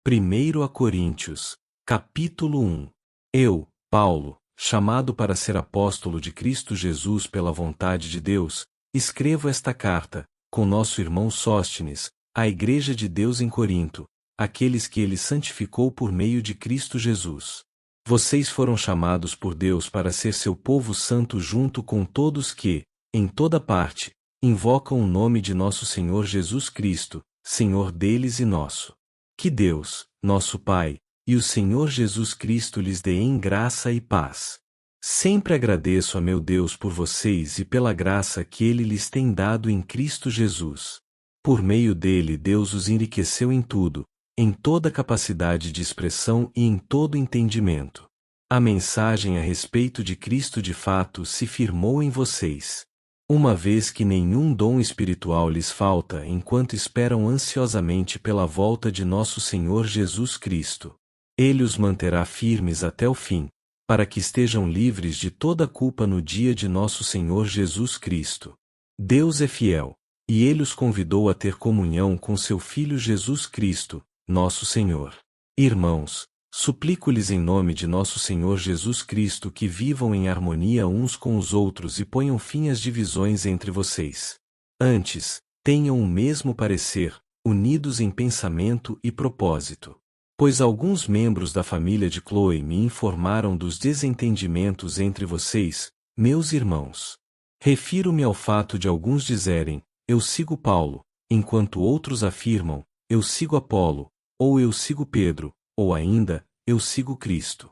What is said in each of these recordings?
1 Coríntios, capítulo 1. Eu, Paulo, chamado para ser apóstolo de Cristo Jesus pela vontade de Deus, escrevo esta carta, com nosso irmão Sóstenes, à Igreja de Deus em Corinto, aqueles que ele santificou por meio de Cristo Jesus. Vocês foram chamados por Deus para ser seu povo santo junto com todos que, em toda parte, invocam o nome de nosso Senhor Jesus Cristo, Senhor deles e nosso. Que Deus, nosso Pai, e o Senhor Jesus Cristo lhes dêem graça e paz. Sempre agradeço a meu Deus por vocês e pela graça que Ele lhes tem dado em Cristo Jesus. Por meio dele Deus os enriqueceu em tudo, em toda capacidade de expressão e em todo entendimento. A mensagem a respeito de Cristo de fato se firmou em vocês. Uma vez que nenhum dom espiritual lhes falta enquanto esperam ansiosamente pela volta de nosso Senhor Jesus Cristo. Ele os manterá firmes até o fim, para que estejam livres de toda culpa no dia de nosso Senhor Jesus Cristo. Deus é fiel, e Ele os convidou a ter comunhão com seu Filho Jesus Cristo, nosso Senhor. Irmãos, suplico-lhes em nome de nosso Senhor Jesus Cristo que vivam em harmonia uns com os outros e ponham fim às divisões entre vocês. Antes, tenham o mesmo parecer, unidos em pensamento e propósito. Pois alguns membros da família de Cloe me informaram dos desentendimentos entre vocês, meus irmãos. Refiro-me ao fato de alguns dizerem, eu sigo Paulo, enquanto outros afirmam, eu sigo Apolo, ou eu sigo Pedro, ou ainda, eu sigo Cristo.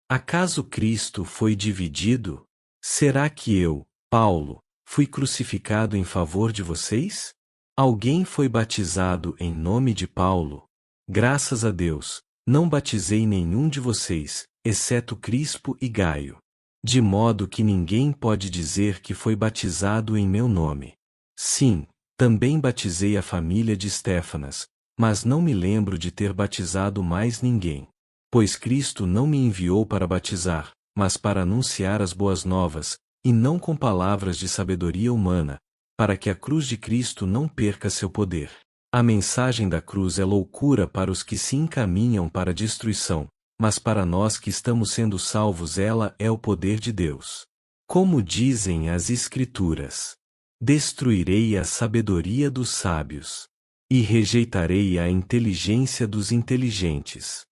Acaso Cristo foi dividido? Será que eu, Paulo, fui crucificado em favor de vocês? Alguém foi batizado em nome de Paulo? Graças a Deus, não batizei nenhum de vocês, exceto Crispo e Gaio. De modo que ninguém pode dizer que foi batizado em meu nome. Sim, também batizei a família de Estéfanas, mas não me lembro de ter batizado mais ninguém. Pois Cristo não me enviou para batizar, mas para anunciar as boas novas, e não com palavras de sabedoria humana, para que a cruz de Cristo não perca seu poder. A mensagem da cruz é loucura para os que se encaminham para a destruição, mas para nós que estamos sendo salvos ela é o poder de Deus. Como dizem as Escrituras: destruirei a sabedoria dos sábios, e rejeitarei a inteligência dos inteligentes.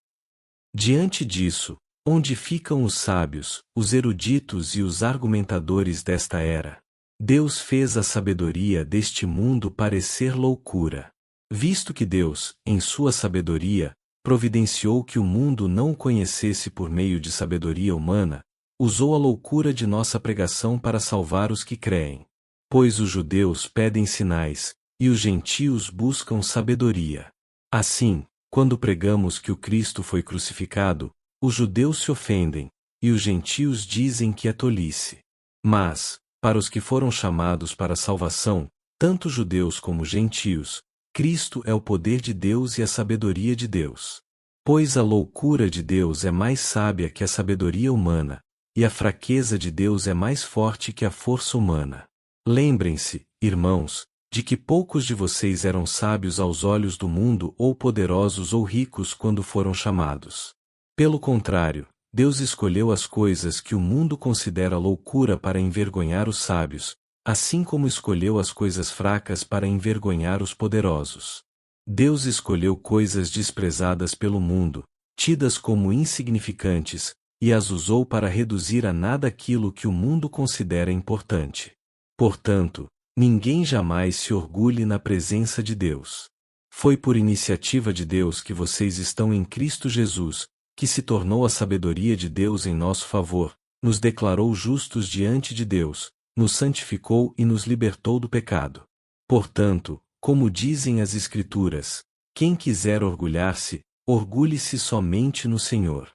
Diante disso, onde ficam os sábios, os eruditos e os argumentadores desta era? Deus fez a sabedoria deste mundo parecer loucura. Visto que Deus, em sua sabedoria, providenciou que o mundo não o conhecesse por meio de sabedoria humana, usou a loucura de nossa pregação para salvar os que creem. Pois os judeus pedem sinais, e os gentios buscam sabedoria. Assim, quando pregamos que o Cristo foi crucificado, os judeus se ofendem, e os gentios dizem que é tolice. Mas, para os que foram chamados para a salvação, tanto judeus como gentios, Cristo é o poder de Deus e a sabedoria de Deus. Pois a loucura de Deus é mais sábia que a sabedoria humana, e a fraqueza de Deus é mais forte que a força humana. Lembrem-se, irmãos, de que poucos de vocês eram sábios aos olhos do mundo ou poderosos ou ricos quando foram chamados. Pelo contrário, Deus escolheu as coisas que o mundo considera loucura para envergonhar os sábios, assim como escolheu as coisas fracas para envergonhar os poderosos. Deus escolheu coisas desprezadas pelo mundo, tidas como insignificantes, e as usou para reduzir a nada aquilo que o mundo considera importante. Portanto, ninguém jamais se orgulhe na presença de Deus. Foi por iniciativa de Deus que vocês estão em Cristo Jesus, que se tornou a sabedoria de Deus em nosso favor, nos declarou justos diante de Deus, nos santificou e nos libertou do pecado. Portanto, como dizem as Escrituras, quem quiser orgulhar-se, orgulhe-se somente no Senhor.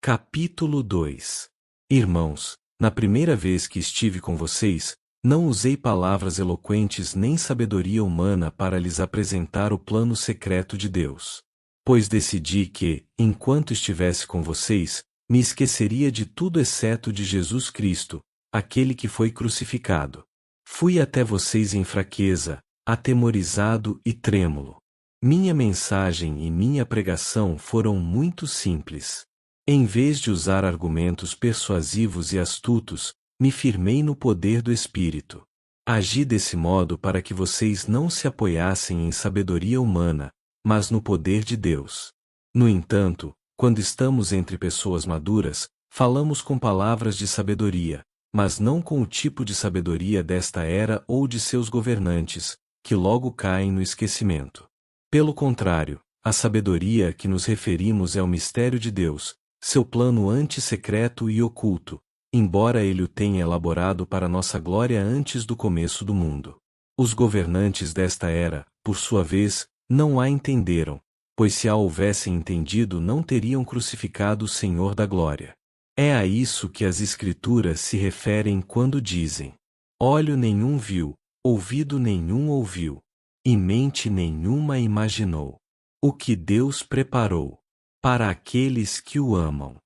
Capítulo 2. Irmãos, na primeira vez que estive com vocês, não usei palavras eloquentes nem sabedoria humana para lhes apresentar o plano secreto de Deus. Pois decidi que, enquanto estivesse com vocês, me esqueceria de tudo exceto de Jesus Cristo, aquele que foi crucificado. Fui até vocês em fraqueza, atemorizado e trêmulo. Minha mensagem e minha pregação foram muito simples. Em vez de usar argumentos persuasivos e astutos, me firmei no poder do Espírito. Agi desse modo para que vocês não se apoiassem em sabedoria humana, mas no poder de Deus. No entanto, quando estamos entre pessoas maduras, falamos com palavras de sabedoria, mas não com o tipo de sabedoria desta era ou de seus governantes, que logo caem no esquecimento. Pelo contrário, a sabedoria a que nos referimos é o mistério de Deus, seu plano antissecreto e oculto, embora ele o tenha elaborado para nossa glória antes do começo do mundo. Os governantes desta era, por sua vez, não a entenderam, pois se a houvessem entendido não teriam crucificado o Senhor da glória. É a isso que as Escrituras se referem quando dizem: olho nenhum viu, ouvido nenhum ouviu, e mente nenhuma imaginou o que Deus preparou para aqueles que o amam.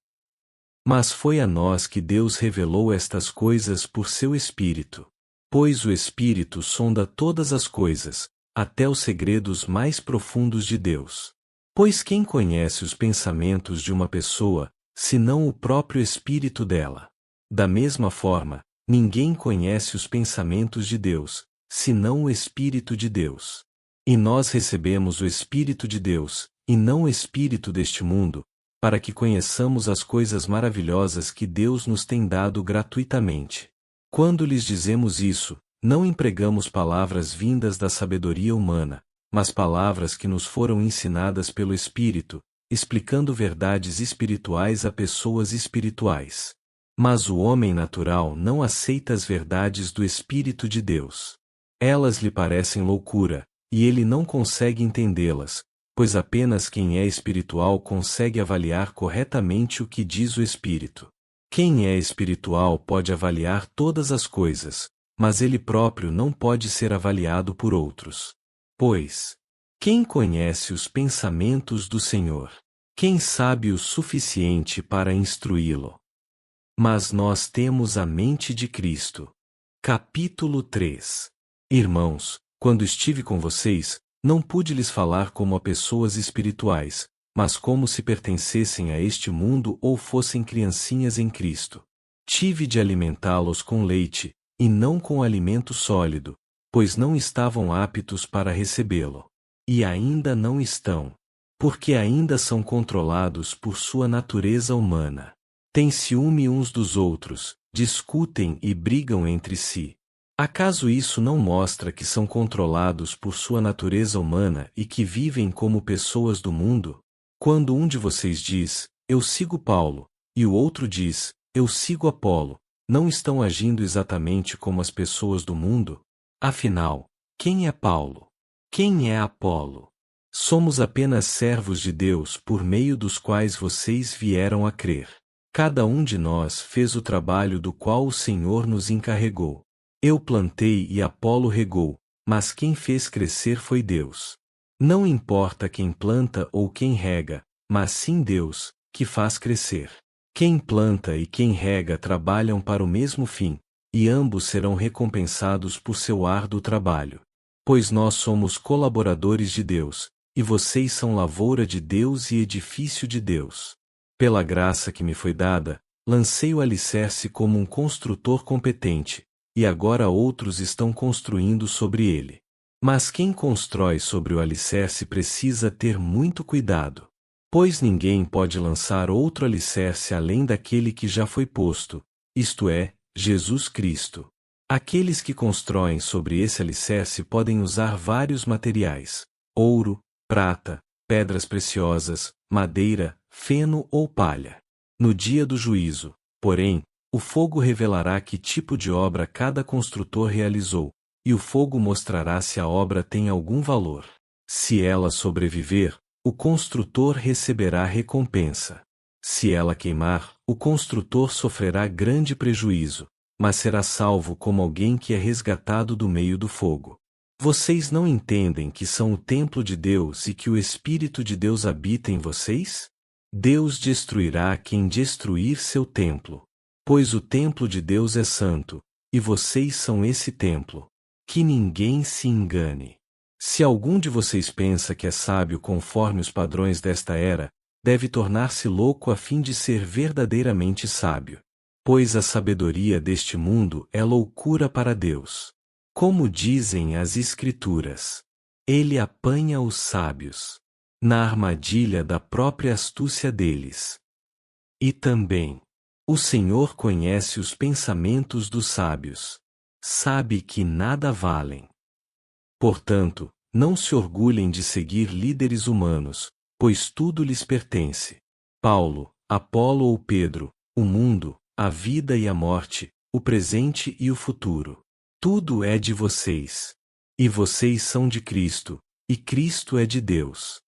Mas foi a nós que Deus revelou estas coisas por seu Espírito. Pois o Espírito sonda todas as coisas, até os segredos mais profundos de Deus. Pois quem conhece os pensamentos de uma pessoa, senão o próprio Espírito dela? Da mesma forma, ninguém conhece os pensamentos de Deus, senão o Espírito de Deus. E nós recebemos o Espírito de Deus, e não o Espírito deste mundo, para que conheçamos as coisas maravilhosas que Deus nos tem dado gratuitamente. Quando lhes dizemos isso, não empregamos palavras vindas da sabedoria humana, mas palavras que nos foram ensinadas pelo Espírito, explicando verdades espirituais a pessoas espirituais. Mas o homem natural não aceita as verdades do Espírito de Deus. Elas lhe parecem loucura, e ele não consegue entendê-las, pois apenas quem é espiritual consegue avaliar corretamente o que diz o Espírito. Quem é espiritual pode avaliar todas as coisas, mas ele próprio não pode ser avaliado por outros. Pois, quem conhece os pensamentos do Senhor? Quem sabe o suficiente para instruí-lo? Mas nós temos a mente de Cristo. Capítulo 3. Irmãos, quando estive com vocês, não pude lhes falar como a pessoas espirituais, mas como se pertencessem a este mundo ou fossem criancinhas em Cristo. Tive de alimentá-los com leite, e não com alimento sólido, pois não estavam aptos para recebê-lo. E ainda não estão, porque ainda são controlados por sua natureza humana. Têm ciúme uns dos outros, discutem e brigam entre si. Acaso isso não mostra que são controlados por sua natureza humana e que vivem como pessoas do mundo? Quando um de vocês diz, eu sigo Paulo, e o outro diz, eu sigo Apolo, não estão agindo exatamente como as pessoas do mundo? Afinal, quem é Paulo? Quem é Apolo? Somos apenas servos de Deus por meio dos quais vocês vieram a crer. Cada um de nós fez o trabalho do qual o Senhor nos encarregou. Eu plantei e Apolo regou, mas quem fez crescer foi Deus. Não importa quem planta ou quem rega, mas sim Deus, que faz crescer. Quem planta e quem rega trabalham para o mesmo fim, e ambos serão recompensados por seu árduo trabalho. Pois nós somos colaboradores de Deus, e vocês são lavoura de Deus e edifício de Deus. Pela graça que me foi dada, lancei o alicerce como um construtor competente, e agora outros estão construindo sobre ele. Mas quem constrói sobre o alicerce precisa ter muito cuidado. Pois ninguém pode lançar outro alicerce além daquele que já foi posto, isto é, Jesus Cristo. Aqueles que constroem sobre esse alicerce podem usar vários materiais: ouro, prata, pedras preciosas, madeira, feno ou palha. No dia do juízo, porém, o fogo revelará que tipo de obra cada construtor realizou, e o fogo mostrará se a obra tem algum valor. Se ela sobreviver, o construtor receberá recompensa. Se ela queimar, o construtor sofrerá grande prejuízo, mas será salvo como alguém que é resgatado do meio do fogo. Vocês não entendem que são o templo de Deus e que o Espírito de Deus habita em vocês? Deus destruirá quem destruir seu templo. Pois o templo de Deus é santo, e vocês são esse templo. Que ninguém se engane. Se algum de vocês pensa que é sábio conforme os padrões desta era, deve tornar-se louco a fim de ser verdadeiramente sábio. Pois a sabedoria deste mundo é loucura para Deus. Como dizem as Escrituras, ele apanha os sábios na armadilha da própria astúcia deles. E também, o Senhor conhece os pensamentos dos sábios, sabe que nada valem. Portanto, não se orgulhem de seguir líderes humanos, pois tudo lhes pertence. Paulo, Apolo ou Pedro, o mundo, a vida e a morte, o presente e o futuro. Tudo é de vocês. E vocês são de Cristo, e Cristo é de Deus.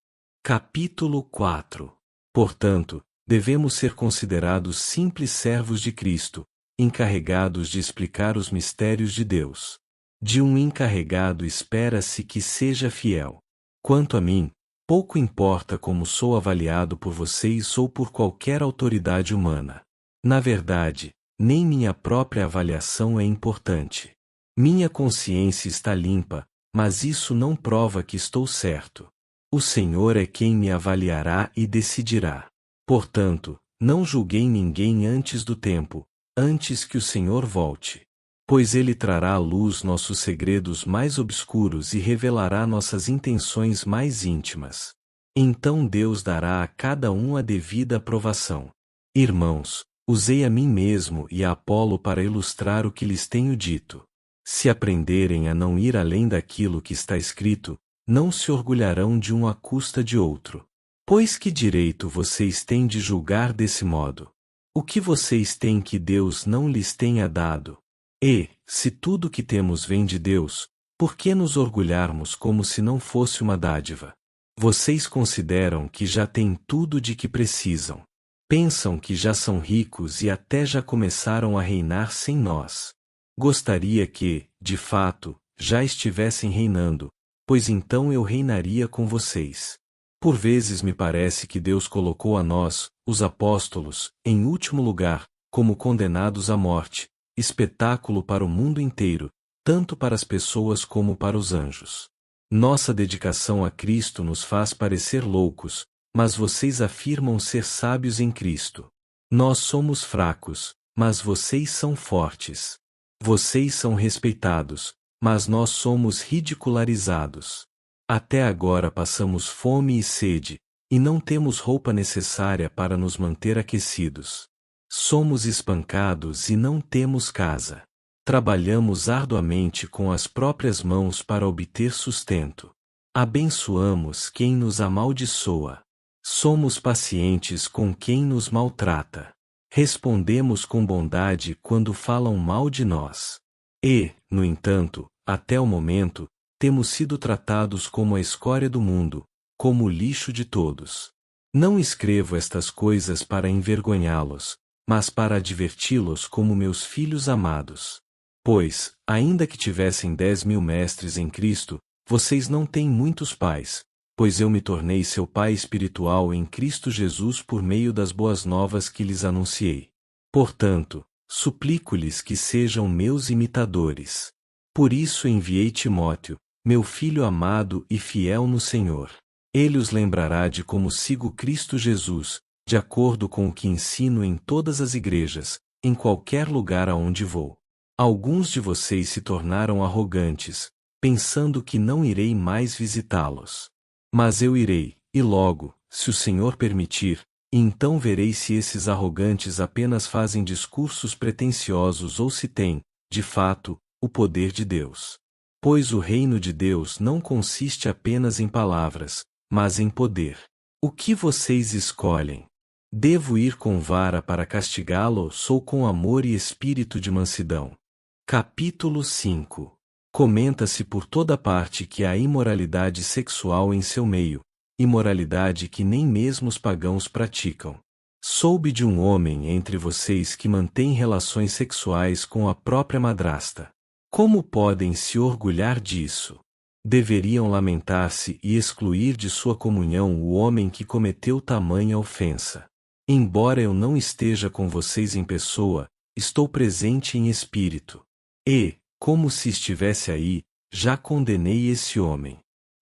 Capítulo 4. Portanto, devemos ser considerados simples servos de Cristo, encarregados de explicar os mistérios de Deus. De um encarregado espera-se que seja fiel. Quanto a mim, pouco importa como sou avaliado por vocês ou por qualquer autoridade humana. Na verdade, nem minha própria avaliação é importante. Minha consciência está limpa, mas isso não prova que estou certo. O Senhor é quem me avaliará e decidirá. Portanto, não julguei ninguém antes do tempo, antes que o Senhor volte. Pois Ele trará à luz nossos segredos mais obscuros e revelará nossas intenções mais íntimas. Então Deus dará a cada um a devida aprovação. Irmãos, usei a mim mesmo e a Apolo para ilustrar o que lhes tenho dito. Se aprenderem a não ir além daquilo que está escrito, não se orgulharão de um à custa de outro. Pois que direito vocês têm de julgar desse modo? O que vocês têm que Deus não lhes tenha dado? E, se tudo que temos vem de Deus, por que nos orgulharmos como se não fosse uma dádiva? Vocês consideram que já têm tudo de que precisam. Pensam que já são ricos e até já começaram a reinar sem nós. Gostaria que, de fato, já estivessem reinando, pois então eu reinaria com vocês. Por vezes me parece que Deus colocou a nós, os apóstolos, em último lugar, como condenados à morte, espetáculo para o mundo inteiro, tanto para as pessoas como para os anjos. Nossa dedicação a Cristo nos faz parecer loucos, mas vocês afirmam ser sábios em Cristo. Nós somos fracos, mas vocês são fortes. Vocês são respeitados, mas nós somos ridicularizados. Até agora passamos fome e sede, e não temos roupa necessária para nos manter aquecidos. Somos espancados e não temos casa. Trabalhamos arduamente com as próprias mãos para obter sustento. Abençoamos quem nos amaldiçoa. Somos pacientes com quem nos maltrata. Respondemos com bondade quando falam mal de nós. E, no entanto, até o momento, temos sido tratados como a escória do mundo, como o lixo de todos. Não escrevo estas coisas para envergonhá-los, mas para adverti-los como meus filhos amados. Pois, ainda que tivessem 10.000 mestres em Cristo, vocês não têm muitos pais, pois eu me tornei seu pai espiritual em Cristo Jesus por meio das boas novas que lhes anunciei. Portanto, suplico-lhes que sejam meus imitadores. Por isso enviei Timóteo, meu filho amado e fiel no Senhor. Ele os lembrará de como sigo Cristo Jesus, de acordo com o que ensino em todas as igrejas, em qualquer lugar aonde vou. Alguns de vocês se tornaram arrogantes, pensando que não irei mais visitá-los. Mas eu irei, e logo, se o Senhor permitir, e então verei se esses arrogantes apenas fazem discursos pretensiosos ou se têm, de fato, o poder de Deus. Pois o reino de Deus não consiste apenas em palavras, mas em poder. O que vocês escolhem? Devo ir com vara para castigá-lo ou sou com amor e espírito de mansidão? Capítulo 5. Comenta-se por toda parte que há imoralidade sexual em seu meio, imoralidade que nem mesmo os pagãos praticam. Soube de um homem entre vocês que mantém relações sexuais com a própria madrasta. Como podem se orgulhar disso? Deveriam lamentar-se e excluir de sua comunhão o homem que cometeu tamanha ofensa. Embora eu não esteja com vocês em pessoa, estou presente em espírito. E, como se estivesse aí, já condenei esse homem.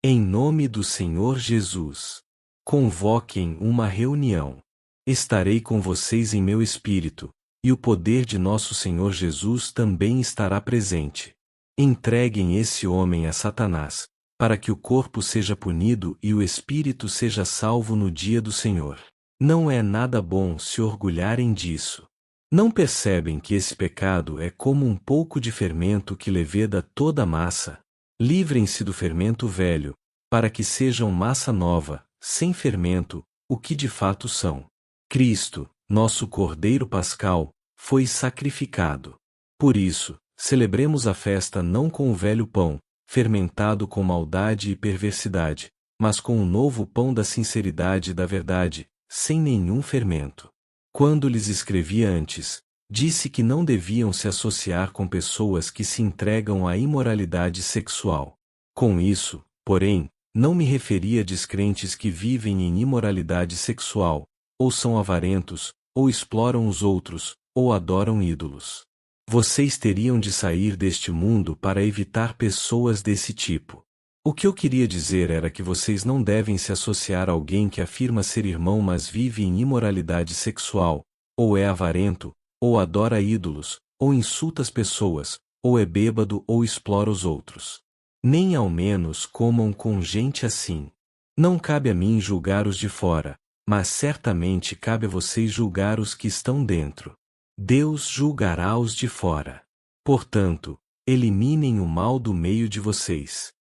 Em nome do Senhor Jesus. Convoquem uma reunião. Estarei com vocês em meu espírito, e o poder de nosso Senhor Jesus também estará presente. Entreguem esse homem a Satanás, para que o corpo seja punido e o espírito seja salvo no dia do Senhor. Não é nada bom se orgulharem disso. Não percebem que esse pecado é como um pouco de fermento que leveda toda a massa? Livrem-se do fermento velho, para que sejam massa nova, sem fermento, o que de fato são. Cristo, nosso Cordeiro Pascal, foi sacrificado. Por isso, celebremos a festa não com o velho pão, fermentado com maldade e perversidade, mas com o novo pão da sinceridade e da verdade, sem nenhum fermento. Quando lhes escrevi antes, disse que não deviam se associar com pessoas que se entregam à imoralidade sexual. Com isso, porém, não me referi a descrentes que vivem em imoralidade sexual, ou são avarentos, ou exploram os outros, ou adoram ídolos. Vocês teriam de sair deste mundo para evitar pessoas desse tipo. O que eu queria dizer era que vocês não devem se associar a alguém que afirma ser irmão mas vive em imoralidade sexual, ou é avarento, ou adora ídolos, ou insulta as pessoas, ou é bêbado ou explora os outros. Nem ao menos comam com gente assim. Não cabe a mim julgar os de fora, mas certamente cabe a vocês julgar os que estão dentro. Deus julgará os de fora. Portanto, eliminem o mal do meio de vocês.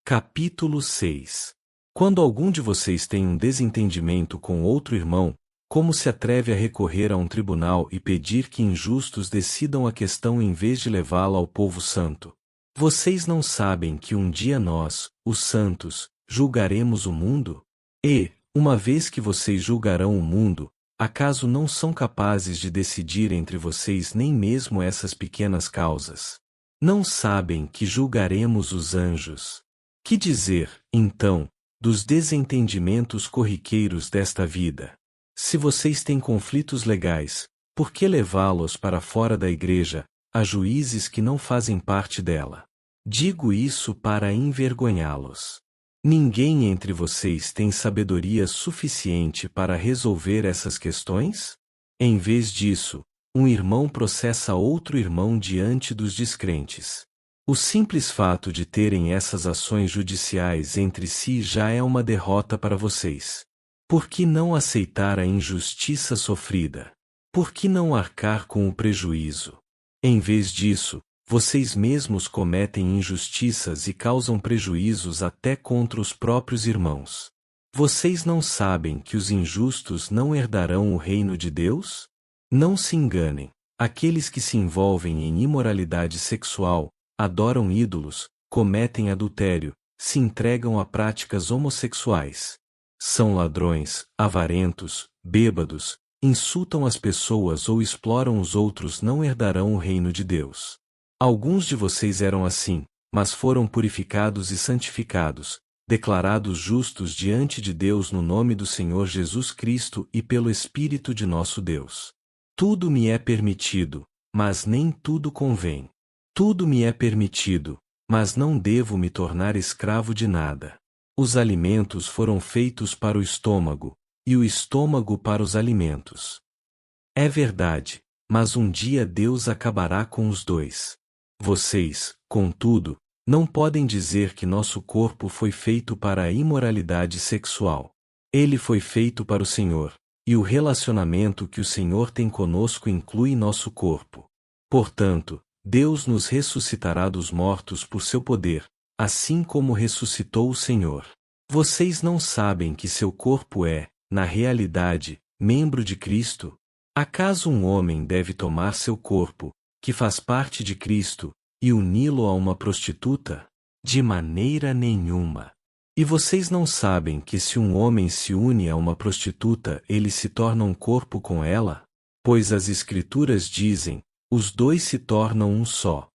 Capítulo 6. Quando algum de vocês tem um desentendimento com outro irmão, como se atreve a recorrer a um tribunal e pedir que injustos decidam a questão em vez de levá-la ao povo santo? Vocês não sabem que um dia nós, os santos, julgaremos o mundo? E, uma vez que vocês julgarão o mundo, acaso não são capazes de decidir entre vocês nem mesmo essas pequenas causas? Não sabem que julgaremos os anjos? Que dizer, então, dos desentendimentos corriqueiros desta vida? Se vocês têm conflitos legais, por que levá-los para fora da igreja, a juízes que não fazem parte dela? Digo isso para envergonhá-los. Ninguém entre vocês tem sabedoria suficiente para resolver essas questões? Em vez disso, um irmão processa outro irmão diante dos descrentes. O simples fato de terem essas ações judiciais entre si já é uma derrota para vocês. Por que não aceitar a injustiça sofrida? Por que não arcar com o prejuízo? Em vez disso, vocês mesmos cometem injustiças e causam prejuízos até contra os próprios irmãos. Vocês não sabem que os injustos não herdarão o reino de Deus? Não se enganem. Aqueles que se envolvem em imoralidade sexual, adoram ídolos, cometem adultério, se entregam a práticas homossexuais. São ladrões, avarentos, bêbados, insultam as pessoas ou exploram os outros não herdarão o reino de Deus. Alguns de vocês eram assim, mas foram purificados e santificados, declarados justos diante de Deus no nome do Senhor Jesus Cristo e pelo Espírito de nosso Deus. Tudo me é permitido, mas nem tudo convém. Tudo me é permitido, mas não devo me tornar escravo de nada. Os alimentos foram feitos para o estômago, e o estômago para os alimentos. É verdade, mas um dia Deus acabará com os dois. Vocês, contudo, não podem dizer que nosso corpo foi feito para a imoralidade sexual. Ele foi feito para o Senhor, e o relacionamento que o Senhor tem conosco inclui nosso corpo. Portanto, Deus nos ressuscitará dos mortos por seu poder, assim como ressuscitou o Senhor. Vocês não sabem que seu corpo é, na realidade, membro de Cristo? Acaso um homem deve tomar seu corpo, que faz parte de Cristo, e uni-lo a uma prostituta? De maneira nenhuma. E vocês não sabem que se um homem se une a uma prostituta, ele se torna um corpo com ela? Pois as Escrituras dizem, os dois se tornam um só.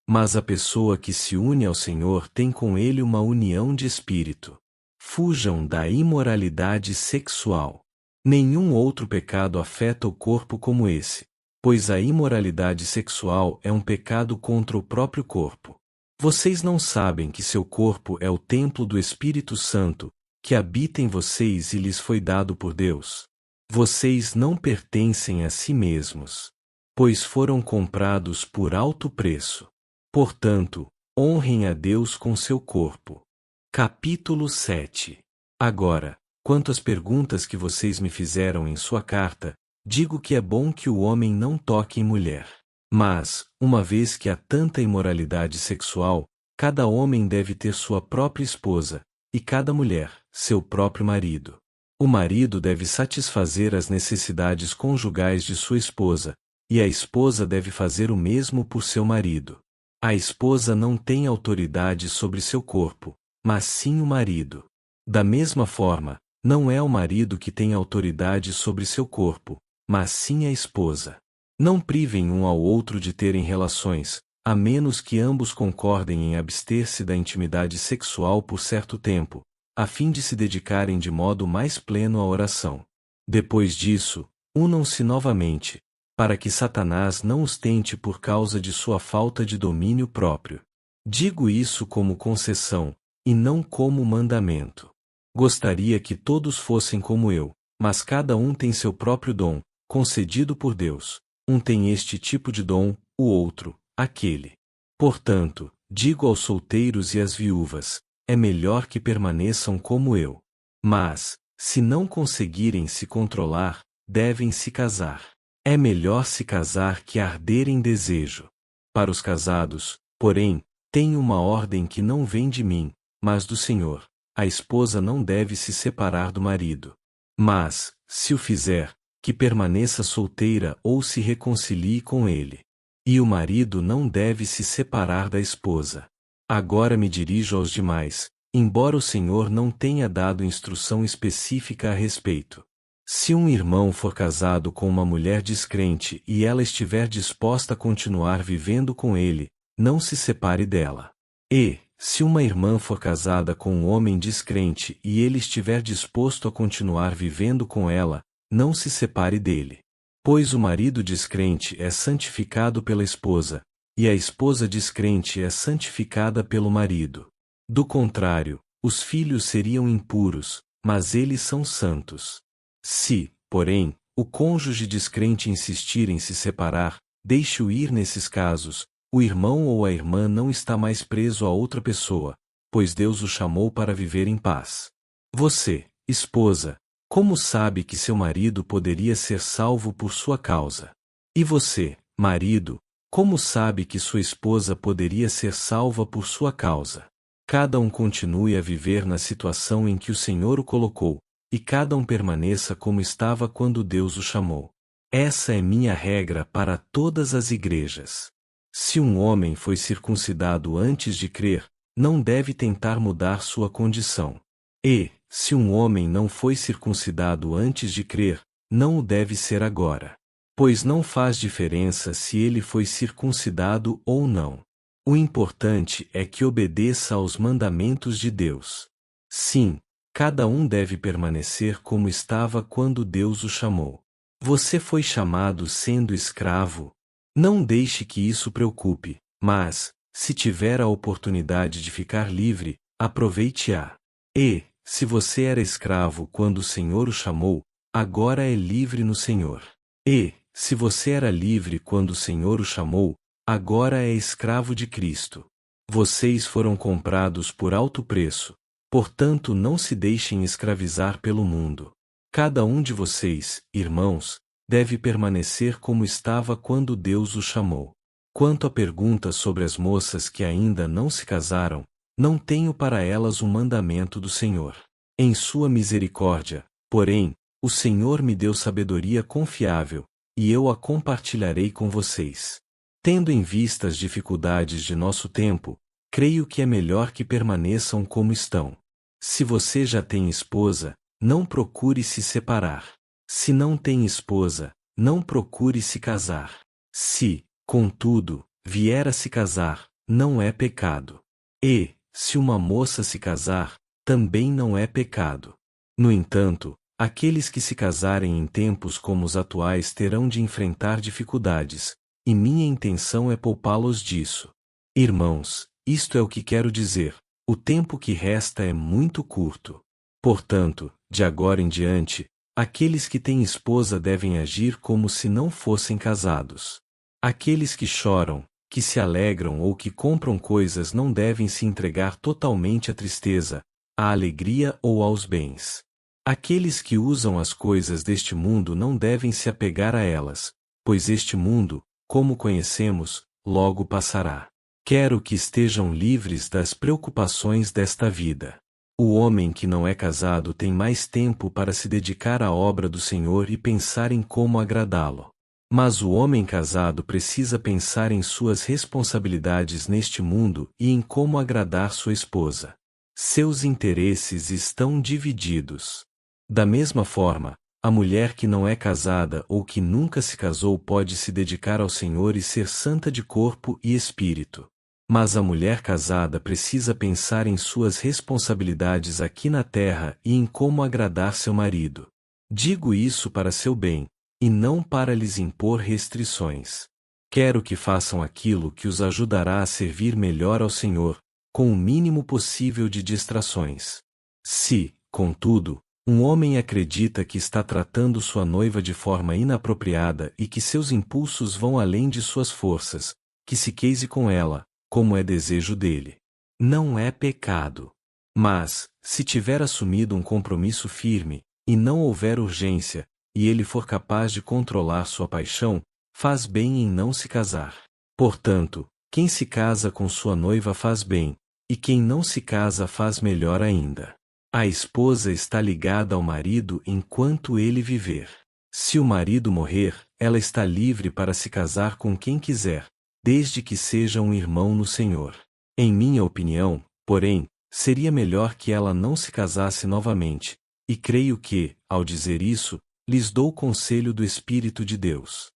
Mas a pessoa que se une ao Senhor tem com ele uma união de espírito. Fujam da imoralidade sexual. Nenhum outro pecado afeta o corpo como esse, pois a imoralidade sexual é um pecado contra o próprio corpo. Vocês não sabem que seu corpo é o templo do Espírito Santo, que habita em vocês e lhes foi dado por Deus? Vocês não pertencem a si mesmos, pois foram comprados por alto preço. Portanto, honrem a Deus com seu corpo. Capítulo 7. Agora, quanto às perguntas que vocês me fizeram em sua carta, digo que é bom que o homem não toque em mulher. Mas, uma vez que há tanta imoralidade sexual, cada homem deve ter sua própria esposa, e cada mulher, seu próprio marido. O marido deve satisfazer as necessidades conjugais de sua esposa, e a esposa deve fazer o mesmo por seu marido. A esposa não tem autoridade sobre seu corpo, mas sim o marido. Da mesma forma, não é o marido que tem autoridade sobre seu corpo, mas sim a esposa. Não privem um ao outro de terem relações, a menos que ambos concordem em abster-se da intimidade sexual por certo tempo, a fim de se dedicarem de modo mais pleno à oração. Depois disso, unam-se novamente, para que Satanás não os tente por causa de sua falta de domínio próprio. Digo isso como concessão, e não como mandamento. Gostaria que todos fossem como eu, mas cada um tem seu próprio dom, concedido por Deus. Um tem este tipo de dom, o outro, aquele. Portanto, digo aos solteiros e às viúvas, é melhor que permaneçam como eu. Mas, se não conseguirem se controlar, devem se casar. É melhor se casar que arder em desejo. Para os casados, porém, tenho uma ordem que não vem de mim, mas do Senhor. A esposa não deve se separar do marido. Mas, se o fizer, que permaneça solteira ou se reconcilie com ele. E o marido não deve se separar da esposa. Agora me dirijo aos demais, embora o Senhor não tenha dado instrução específica a respeito. Se um irmão for casado com uma mulher descrente e ela estiver disposta a continuar vivendo com ele, não se separe dela. E, se uma irmã for casada com um homem descrente e ele estiver disposto a continuar vivendo com ela, não se separe dele. Pois o marido descrente é santificado pela esposa, e a esposa descrente é santificada pelo marido. Do contrário, os filhos seriam impuros, mas eles são santos. Se, porém, o cônjuge descrente insistir em se separar, deixe-o ir nesses casos, o irmão ou a irmã não está mais preso a outra pessoa, pois Deus o chamou para viver em paz. Você, esposa, como sabe que seu marido poderia ser salvo por sua causa? E você, marido, como sabe que sua esposa poderia ser salva por sua causa? Cada um continue a viver na situação em que o Senhor o colocou, e cada um permaneça como estava quando Deus o chamou. Essa é minha regra para todas as igrejas. Se um homem foi circuncidado antes de crer, não deve tentar mudar sua condição. E, se um homem não foi circuncidado antes de crer, não o deve ser agora. Pois não faz diferença se ele foi circuncidado ou não. O importante é que obedeça aos mandamentos de Deus. Sim, cada um deve permanecer como estava quando Deus o chamou. Você foi chamado sendo escravo? Não deixe que isso preocupe, mas, se tiver a oportunidade de ficar livre, aproveite-a. E, se você era escravo quando o Senhor o chamou, agora é livre no Senhor. E, se você era livre quando o Senhor o chamou, agora é escravo de Cristo. Vocês foram comprados por alto preço, portanto não se deixem escravizar pelo mundo. Cada um de vocês, irmãos, deve permanecer como estava quando Deus o chamou. Quanto à pergunta sobre as moças que ainda não se casaram, não tenho para elas um mandamento do Senhor. Em sua misericórdia, porém, o Senhor me deu sabedoria confiável, e eu a compartilharei com vocês. Tendo em vista as dificuldades de nosso tempo, creio que é melhor que permaneçam como estão. Se você já tem esposa, não procure se separar. Se não tem esposa, não procure se casar. Se, contudo, vier a se casar, não é pecado. E, se uma moça se casar, também não é pecado. No entanto, aqueles que se casarem em tempos como os atuais terão de enfrentar dificuldades, e minha intenção é poupá-los disso. Irmãos, isto é o que quero dizer, o tempo que resta é muito curto. Portanto, de agora em diante, aqueles que têm esposa devem agir como se não fossem casados. Aqueles que choram, que se alegram ou que compram coisas não devem se entregar totalmente à tristeza, à alegria ou aos bens. Aqueles que usam as coisas deste mundo não devem se apegar a elas, pois este mundo, como conhecemos, logo passará. Quero que estejam livres das preocupações desta vida. O homem que não é casado tem mais tempo para se dedicar à obra do Senhor e pensar em como agradá-lo. Mas o homem casado precisa pensar em suas responsabilidades neste mundo e em como agradar sua esposa. Seus interesses estão divididos. Da mesma forma, a mulher que não é casada ou que nunca se casou pode se dedicar ao Senhor e ser santa de corpo e espírito. Mas a mulher casada precisa pensar em suas responsabilidades aqui na terra e em como agradar seu marido. Digo isso para seu bem, e não para lhes impor restrições. Quero que façam aquilo que os ajudará a servir melhor ao Senhor, com o mínimo possível de distrações. Se, contudo, um homem acredita que está tratando sua noiva de forma inapropriada e que seus impulsos vão além de suas forças, que se case com ela, como é desejo dele. Não é pecado. Mas, se tiver assumido um compromisso firme, e não houver urgência, e ele for capaz de controlar sua paixão, faz bem em não se casar. Portanto, quem se casa com sua noiva faz bem, e quem não se casa faz melhor ainda. A esposa está ligada ao marido enquanto ele viver. Se o marido morrer, ela está livre para se casar com quem quiser, desde que seja um irmão no Senhor. Em minha opinião, porém, seria melhor que ela não se casasse novamente, e creio que, ao dizer isso, lhes dou o conselho do Espírito de Deus.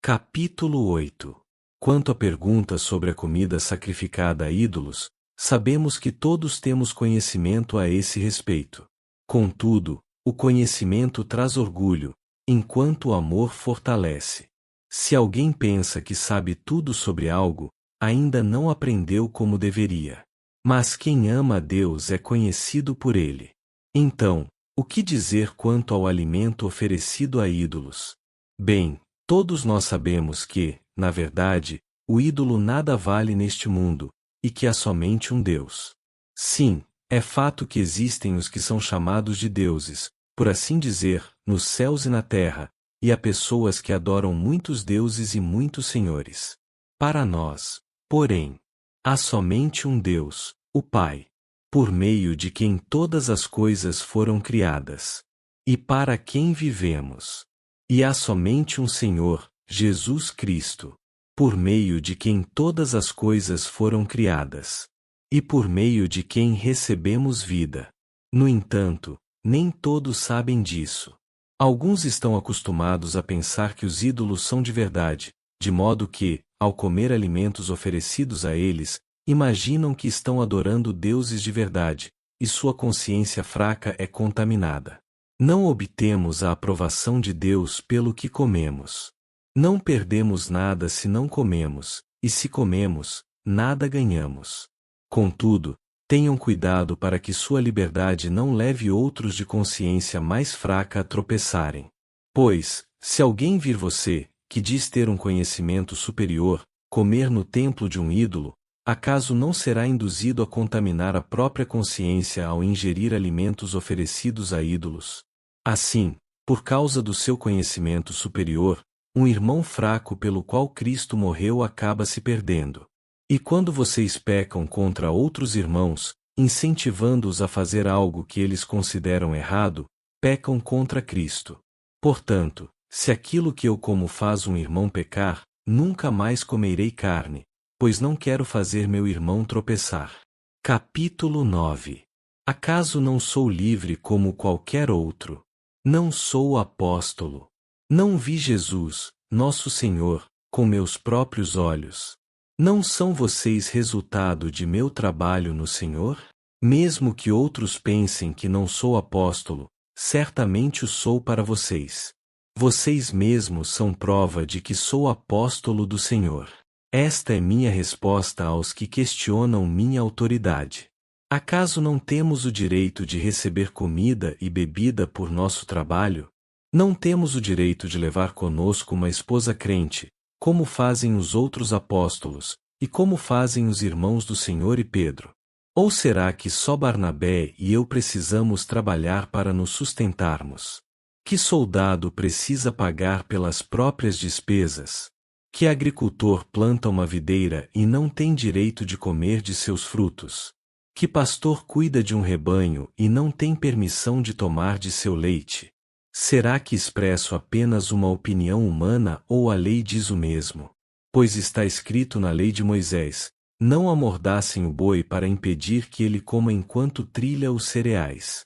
Capítulo 8. Quanto à pergunta sobre a comida sacrificada a ídolos, sabemos que todos temos conhecimento a esse respeito. Contudo, o conhecimento traz orgulho, enquanto o amor fortalece. Se alguém pensa que sabe tudo sobre algo, ainda não aprendeu como deveria. Mas quem ama a Deus é conhecido por Ele. Então, o que dizer quanto ao alimento oferecido a ídolos? Bem, todos nós sabemos que, na verdade, o ídolo nada vale neste mundo, e que há somente um Deus. Sim, é fato que existem os que são chamados de deuses, por assim dizer, nos céus e na terra, e há pessoas que adoram muitos deuses e muitos senhores. Para nós, porém, há somente um Deus, o Pai, por meio de quem todas as coisas foram criadas, e para quem vivemos. E há somente um Senhor, Jesus Cristo, por meio de quem todas as coisas foram criadas, e por meio de quem recebemos vida. No entanto, nem todos sabem disso. Alguns estão acostumados a pensar que os ídolos são de verdade, de modo que, ao comer alimentos oferecidos a eles, imaginam que estão adorando deuses de verdade, e sua consciência fraca é contaminada. Não obtemos a aprovação de Deus pelo que comemos. Não perdemos nada se não comemos, e se comemos, nada ganhamos. Contudo, tenham cuidado para que sua liberdade não leve outros de consciência mais fraca a tropeçarem. Pois, se alguém vir você, que diz ter um conhecimento superior, comer no templo de um ídolo, acaso não será induzido a contaminar a própria consciência ao ingerir alimentos oferecidos a ídolos? Assim, por causa do seu conhecimento superior, um irmão fraco pelo qual Cristo morreu acaba se perdendo. E quando vocês pecam contra outros irmãos, incentivando-os a fazer algo que eles consideram errado, pecam contra Cristo. Portanto, se aquilo que eu como faz um irmão pecar, nunca mais comerei carne, pois não quero fazer meu irmão tropeçar. Capítulo 9. Acaso não sou livre como qualquer outro? Não sou apóstolo. Não vi Jesus, nosso Senhor, com meus próprios olhos. Não são vocês resultado de meu trabalho no Senhor? Mesmo que outros pensem que não sou apóstolo, certamente o sou para vocês. Vocês mesmos são prova de que sou apóstolo do Senhor. Esta é minha resposta aos que questionam minha autoridade. Acaso não temos o direito de receber comida e bebida por nosso trabalho? Não temos o direito de levar conosco uma esposa crente, como fazem os outros apóstolos, e como fazem os irmãos do Senhor e Pedro? Ou será que só Barnabé e eu precisamos trabalhar para nos sustentarmos? Que soldado precisa pagar pelas próprias despesas? Que agricultor planta uma videira e não tem direito de comer de seus frutos? Que pastor cuida de um rebanho e não tem permissão de tomar de seu leite? Será que expresso apenas uma opinião humana ou a lei diz o mesmo? Pois está escrito na lei de Moisés: não amordassem o boi para impedir que ele coma enquanto trilha os cereais.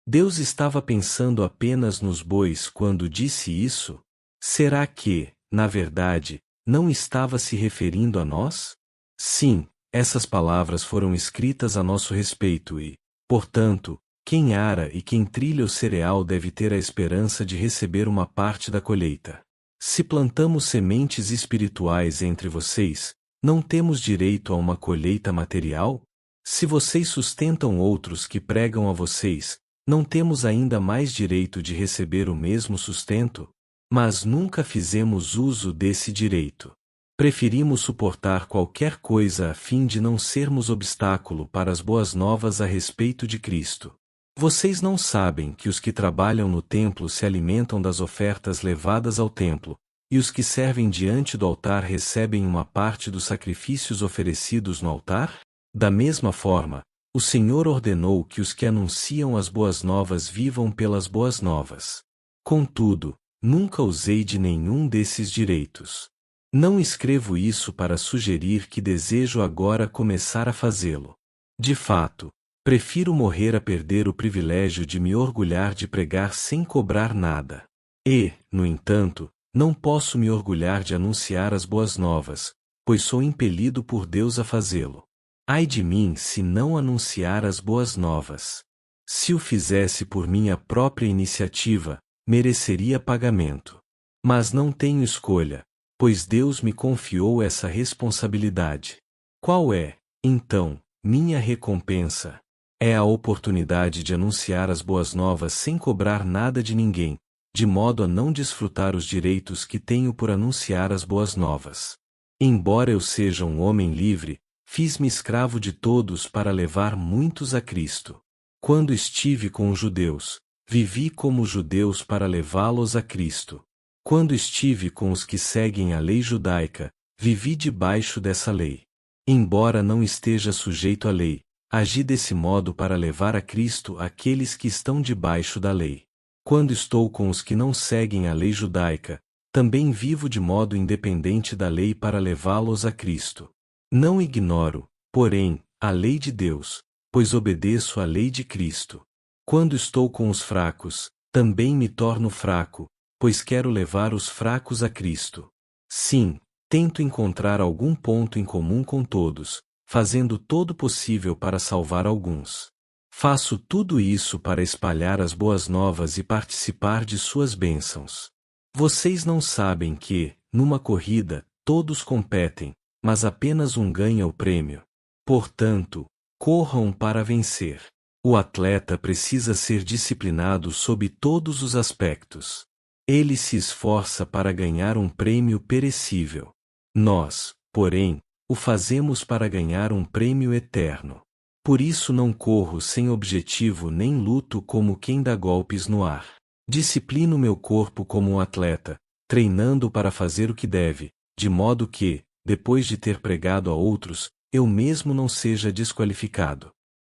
Deus estava pensando apenas nos bois quando disse isso? Será que, na verdade, não estava se referindo a nós? Sim, essas palavras foram escritas a nosso respeito e, portanto, quem ara e quem trilha o cereal deve ter a esperança de receber uma parte da colheita. Se plantamos sementes espirituais entre vocês, não temos direito a uma colheita material? Se vocês sustentam outros que pregam a vocês, não temos ainda mais direito de receber o mesmo sustento? Mas nunca fizemos uso desse direito. Preferimos suportar qualquer coisa a fim de não sermos obstáculo para as boas novas a respeito de Cristo. Vocês não sabem que os que trabalham no templo se alimentam das ofertas levadas ao templo, e os que servem diante do altar recebem uma parte dos sacrifícios oferecidos no altar? Da mesma forma, o Senhor ordenou que os que anunciam as boas novas vivam pelas boas novas. Contudo, nunca usei de nenhum desses direitos. Não escrevo isso para sugerir que desejo agora começar a fazê-lo. De fato, prefiro morrer a perder o privilégio de me orgulhar de pregar sem cobrar nada. E, no entanto, não posso me orgulhar de anunciar as boas novas, pois sou impelido por Deus a fazê-lo. Ai de mim se não anunciar as boas novas. Se o fizesse por minha própria iniciativa, mereceria pagamento. Mas não tenho escolha, pois Deus me confiou essa responsabilidade. Qual é, então, minha recompensa? É a oportunidade de anunciar as boas novas sem cobrar nada de ninguém, de modo a não desfrutar os direitos que tenho por anunciar as boas novas. Embora eu seja um homem livre, fiz-me escravo de todos para levar muitos a Cristo. Quando estive com os judeus, vivi como judeus para levá-los a Cristo. Quando estive com os que seguem a lei judaica, vivi debaixo dessa lei. Embora não esteja sujeito à lei, agi desse modo para levar a Cristo aqueles que estão debaixo da lei. Quando estou com os que não seguem a lei judaica, também vivo de modo independente da lei para levá-los a Cristo. Não ignoro, porém, a lei de Deus, pois obedeço à lei de Cristo. Quando estou com os fracos, também me torno fraco, pois quero levar os fracos a Cristo. Sim, tento encontrar algum ponto em comum com todos, fazendo todo o possível para salvar alguns. Faço tudo isso para espalhar as boas novas e participar de suas bênçãos. Vocês não sabem que, numa corrida, todos competem, mas apenas um ganha o prêmio. Portanto, corram para vencer. O atleta precisa ser disciplinado sob todos os aspectos. Ele se esforça para ganhar um prêmio perecível. Nós, porém, o fazemos para ganhar um prêmio eterno. Por isso não corro sem objetivo nem luto como quem dá golpes no ar. Disciplino meu corpo como um atleta, treinando para fazer o que deve, de modo que, depois de ter pregado a outros, eu mesmo não seja desqualificado.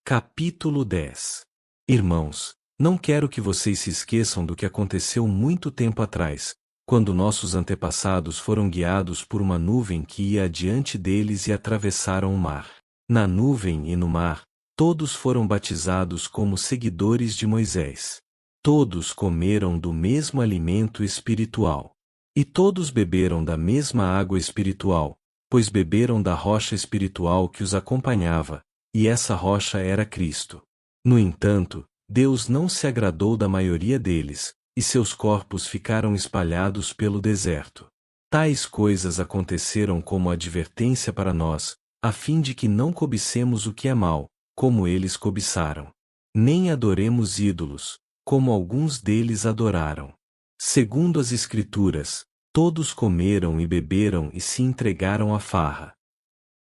Capítulo 10. Irmãos, não quero que vocês se esqueçam do que aconteceu muito tempo atrás, quando nossos antepassados foram guiados por uma nuvem que ia adiante deles e atravessaram o mar. Na nuvem e no mar, todos foram batizados como seguidores de Moisés. Todos comeram do mesmo alimento espiritual. E todos beberam da mesma água espiritual, pois beberam da rocha espiritual que os acompanhava, e essa rocha era Cristo. No entanto, Deus não se agradou da maioria deles, e seus corpos ficaram espalhados pelo deserto. Tais coisas aconteceram como advertência para nós, a fim de que não cobicemos o que é mal, como eles cobiçaram. Nem adoremos ídolos, como alguns deles adoraram. Segundo as Escrituras, todos comeram e beberam e se entregaram à farra.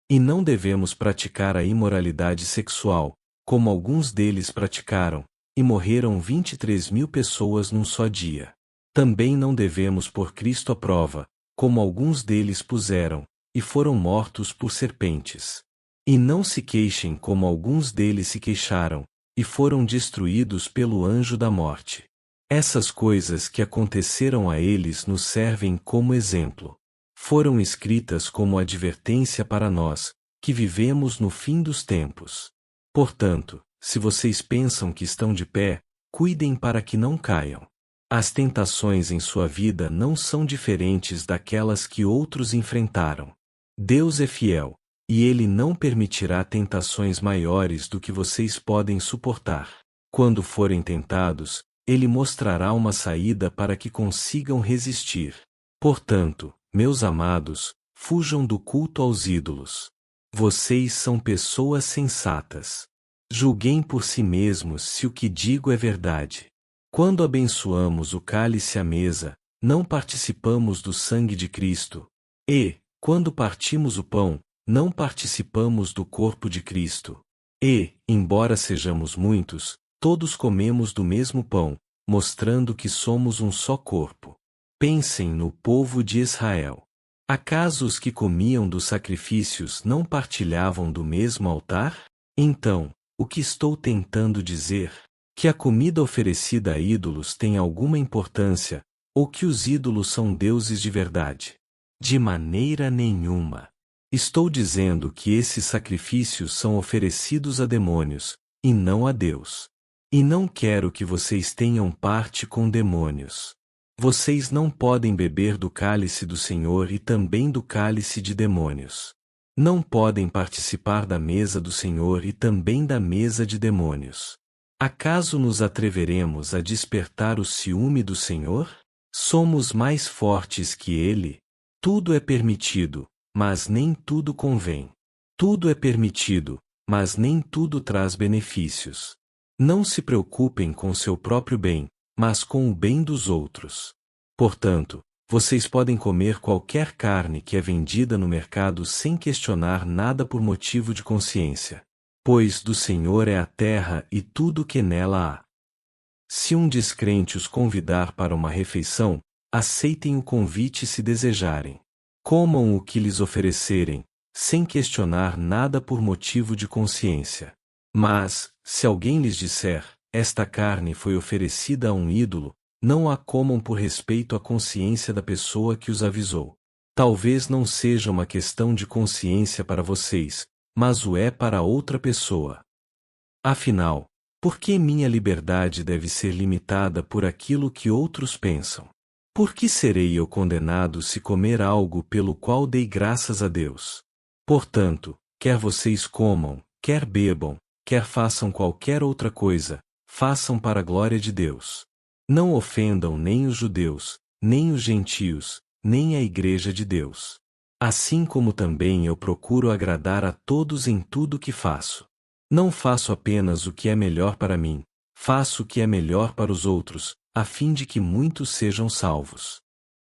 E não devemos praticar a imoralidade sexual, como alguns deles praticaram, e morreram 23.000 pessoas num só dia. Também não devemos pôr Cristo à prova, como alguns deles puseram, e foram mortos por serpentes. E não se queixem como alguns deles se queixaram, e foram destruídos pelo anjo da morte. Essas coisas que aconteceram a eles nos servem como exemplo. Foram escritas como advertência para nós, que vivemos no fim dos tempos. Portanto, se vocês pensam que estão de pé, cuidem para que não caiam. As tentações em sua vida não são diferentes daquelas que outros enfrentaram. Deus é fiel, e Ele não permitirá tentações maiores do que vocês podem suportar. Quando forem tentados, Ele mostrará uma saída para que consigam resistir. Portanto, meus amados, fujam do culto aos ídolos. Vocês são pessoas sensatas. Julguem por si mesmos se o que digo é verdade. Quando abençoamos o cálice à mesa, não participamos do sangue de Cristo. E, quando partimos o pão, não participamos do corpo de Cristo. E, embora sejamos muitos, todos comemos do mesmo pão, mostrando que somos um só corpo. Pensem no povo de Israel. Acaso os que comiam dos sacrifícios não partilhavam do mesmo altar? Então, o que estou tentando dizer? Que a comida oferecida a ídolos tem alguma importância, ou que os ídolos são deuses de verdade? De maneira nenhuma. Estou dizendo que esses sacrifícios são oferecidos a demônios, e não a Deus. E não quero que vocês tenham parte com demônios. Vocês não podem beber do cálice do Senhor e também do cálice de demônios. Não podem participar da mesa do Senhor e também da mesa de demônios. Acaso nos atreveremos a despertar o ciúme do Senhor? Somos mais fortes que Ele? Tudo é permitido, mas nem tudo convém. Tudo é permitido, mas nem tudo traz benefícios. Não se preocupem com seu próprio bem, mas com o bem dos outros. Portanto, vocês podem comer qualquer carne que é vendida no mercado sem questionar nada por motivo de consciência. Pois do Senhor é a terra e tudo o que nela há. Se um descrente os convidar para uma refeição, aceitem o convite se desejarem. Comam o que lhes oferecerem, sem questionar nada por motivo de consciência. Mas, se alguém lhes disser, esta carne foi oferecida a um ídolo, não a comam por respeito à consciência da pessoa que os avisou. Talvez não seja uma questão de consciência para vocês, mas o é para outra pessoa. Afinal, por que minha liberdade deve ser limitada por aquilo que outros pensam? Por que serei eu condenado se comer algo pelo qual dei graças a Deus? Portanto, quer vocês comam, quer bebam, quer façam qualquer outra coisa, façam para a glória de Deus. Não ofendam nem os judeus, nem os gentios, nem a igreja de Deus. Assim como também eu procuro agradar a todos em tudo que faço. Não faço apenas o que é melhor para mim, faço o que é melhor para os outros, a fim de que muitos sejam salvos.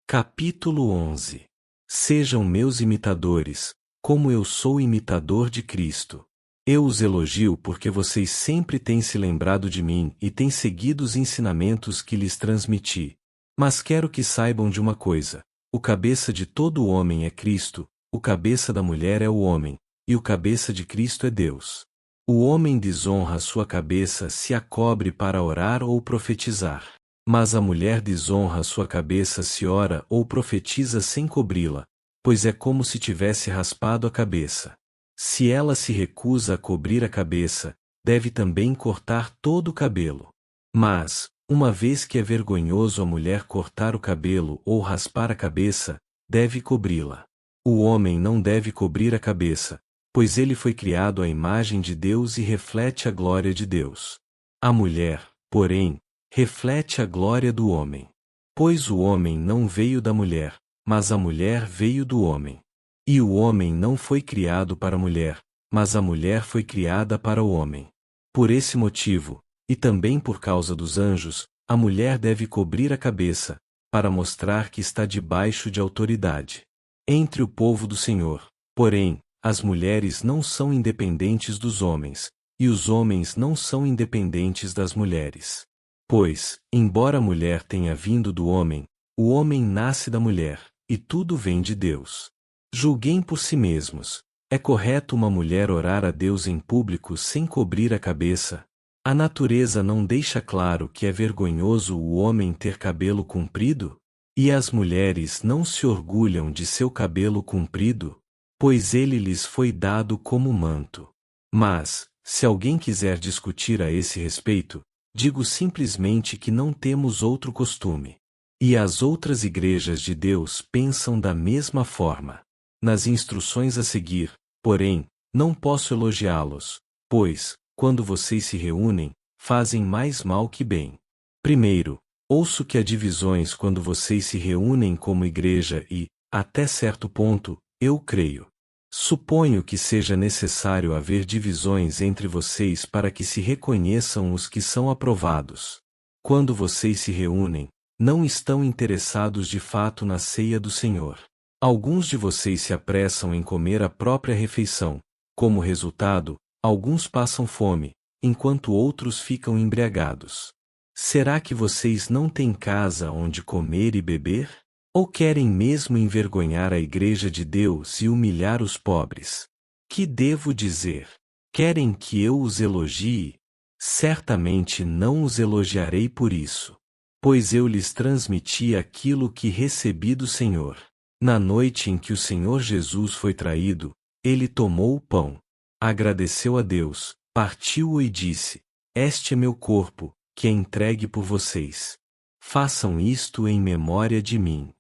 Capítulo 11. Sejam meus imitadores, como eu sou imitador de Cristo. Eu os elogio porque vocês sempre têm se lembrado de mim e têm seguido os ensinamentos que lhes transmiti. Mas quero que saibam de uma coisa: o cabeça de todo homem é Cristo, o cabeça da mulher é o homem, e o cabeça de Cristo é Deus. O homem desonra sua cabeça se a cobre para orar ou profetizar. Mas a mulher desonra sua cabeça se ora ou profetiza sem cobri-la, pois é como se tivesse raspado a cabeça. Se ela se recusa a cobrir a cabeça, deve também cortar todo o cabelo. Mas, uma vez que é vergonhoso a mulher cortar o cabelo ou raspar a cabeça, deve cobri-la. O homem não deve cobrir a cabeça, pois ele foi criado à imagem de Deus e reflete a glória de Deus. A mulher, porém, reflete a glória do homem. Pois o homem não veio da mulher, mas a mulher veio do homem. E o homem não foi criado para a mulher, mas a mulher foi criada para o homem. Por esse motivo, e também por causa dos anjos, a mulher deve cobrir a cabeça, para mostrar que está debaixo de autoridade. Entre o povo do Senhor, porém, as mulheres não são independentes dos homens, e os homens não são independentes das mulheres. Pois, embora a mulher tenha vindo do homem, o homem nasce da mulher, e tudo vem de Deus. Julguem por si mesmos. É correto uma mulher orar a Deus em público sem cobrir a cabeça? A natureza não deixa claro que é vergonhoso o homem ter cabelo comprido? E as mulheres não se orgulham de seu cabelo comprido? Pois ele lhes foi dado como manto. Mas, se alguém quiser discutir a esse respeito, digo simplesmente que não temos outro costume. E as outras igrejas de Deus pensam da mesma forma. Nas instruções a seguir, porém, não posso elogiá-los, pois, quando vocês se reúnem, fazem mais mal que bem. Primeiro, ouço que há divisões quando vocês se reúnem como igreja e, até certo ponto, eu creio. Suponho que seja necessário haver divisões entre vocês para que se reconheçam os que são aprovados. Quando vocês se reúnem, não estão interessados de fato na ceia do Senhor. Alguns de vocês se apressam em comer a própria refeição. Como resultado, alguns passam fome, enquanto outros ficam embriagados. Será que vocês não têm casa onde comer e beber? Ou querem mesmo envergonhar a igreja de Deus e humilhar os pobres? Que devo dizer? Querem que eu os elogie? Certamente não os elogiarei por isso. Pois eu lhes transmiti aquilo que recebi do Senhor. Na noite em que o Senhor Jesus foi traído, ele tomou o pão, agradeceu a Deus, partiu-o e disse: Este é meu corpo, que é entregue por vocês. Façam isto em memória de mim.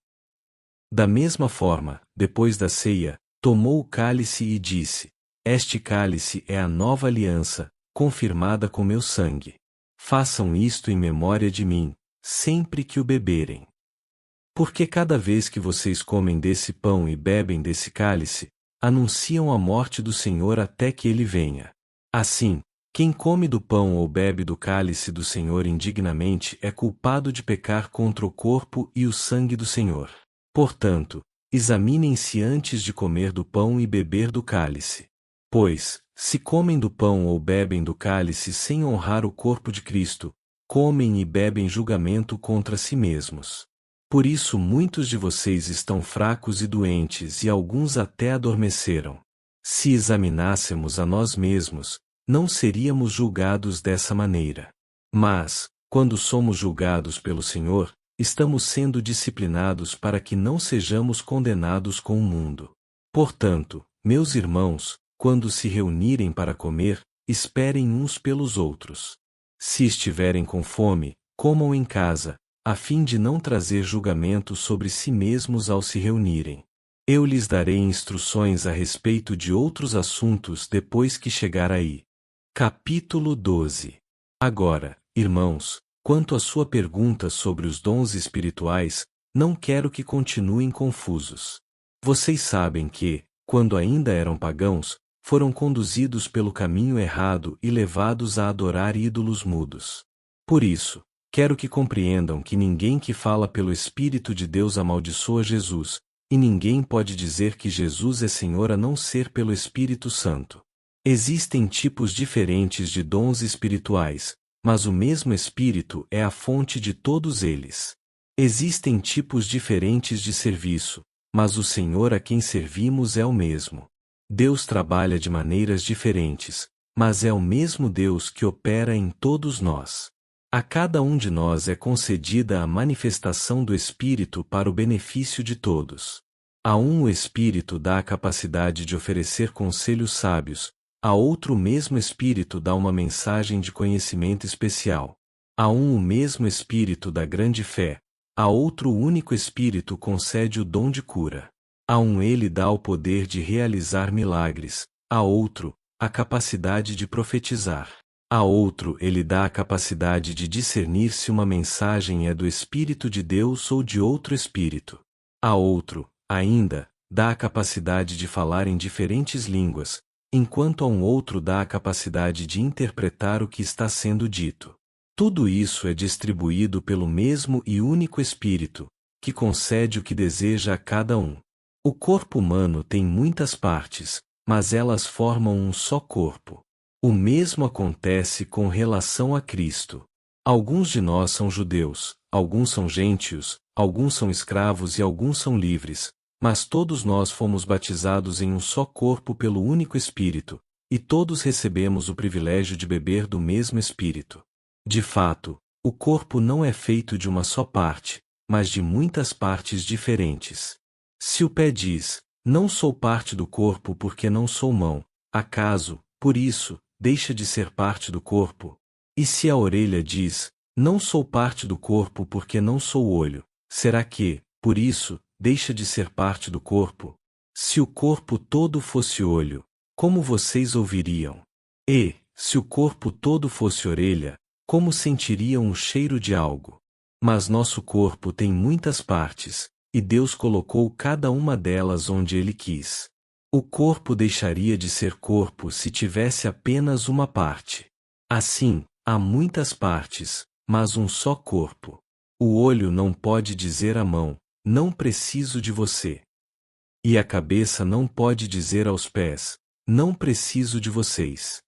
Da mesma forma, depois da ceia, tomou o cálice e disse: Este cálice é a nova aliança, confirmada com meu sangue. Façam isto em memória de mim, sempre que o beberem. Porque cada vez que vocês comem desse pão e bebem desse cálice, anunciam a morte do Senhor até que ele venha. Assim, quem come do pão ou bebe do cálice do Senhor indignamente é culpado de pecar contra o corpo e o sangue do Senhor. Portanto, examinem-se antes de comer do pão e beber do cálice. Pois, se comem do pão ou bebem do cálice sem honrar o corpo de Cristo, comem e bebem julgamento contra si mesmos. Por isso muitos de vocês estão fracos e doentes e alguns até adormeceram. Se examinássemos a nós mesmos, não seríamos julgados dessa maneira. Mas, quando somos julgados pelo Senhor, estamos sendo disciplinados para que não sejamos condenados com o mundo. Portanto, meus irmãos, quando se reunirem para comer, esperem uns pelos outros. Se estiverem com fome, comam em casa, a fim de não trazer julgamento sobre si mesmos ao se reunirem. Eu lhes darei instruções a respeito de outros assuntos depois que chegar aí. Capítulo 12. Agora, irmãos, quanto à sua pergunta sobre os dons espirituais, não quero que continuem confusos. Vocês sabem que, quando ainda eram pagãos, foram conduzidos pelo caminho errado e levados a adorar ídolos mudos. Por isso, quero que compreendam que ninguém que fala pelo Espírito de Deus amaldiçoa Jesus, e ninguém pode dizer que Jesus é Senhor a não ser pelo Espírito Santo. Existem tipos diferentes de dons espirituais, mas o mesmo Espírito é a fonte de todos eles. Existem tipos diferentes de serviço, mas o Senhor a quem servimos é o mesmo. Deus trabalha de maneiras diferentes, mas é o mesmo Deus que opera em todos nós. A cada um de nós é concedida a manifestação do Espírito para o benefício de todos. A um o Espírito dá a capacidade de oferecer conselhos sábios, a outro o mesmo Espírito dá uma mensagem de conhecimento especial. A um o mesmo Espírito dá grande fé, a outro o único Espírito concede o dom de cura. A um ele dá o poder de realizar milagres, a outro, a capacidade de profetizar. A outro ele dá a capacidade de discernir se uma mensagem é do Espírito de Deus ou de outro espírito. A outro, ainda, dá a capacidade de falar em diferentes línguas, enquanto a um outro dá a capacidade de interpretar o que está sendo dito. Tudo isso é distribuído pelo mesmo e único Espírito, que concede o que deseja a cada um. O corpo humano tem muitas partes, mas elas formam um só corpo. O mesmo acontece com relação a Cristo. Alguns de nós são judeus, alguns são gentios, alguns são escravos e alguns são livres, mas todos nós fomos batizados em um só corpo pelo único Espírito, e todos recebemos o privilégio de beber do mesmo Espírito. De fato, o corpo não é feito de uma só parte, mas de muitas partes diferentes. Se o pé diz, não sou parte do corpo porque não sou mão, acaso, por isso, deixa de ser parte do corpo? E se a orelha diz, não sou parte do corpo porque não sou olho, será que, por isso, deixa de ser parte do corpo? Se o corpo todo fosse olho, como vocês ouviriam? E, se o corpo todo fosse orelha, como sentiriam o cheiro de algo? Mas nosso corpo tem muitas partes, e Deus colocou cada uma delas onde Ele quis. O corpo deixaria de ser corpo se tivesse apenas uma parte. Assim, há muitas partes, mas um só corpo. O olho não pode dizer à mão, não preciso de você. E a cabeça não pode dizer aos pés, não preciso de vocês.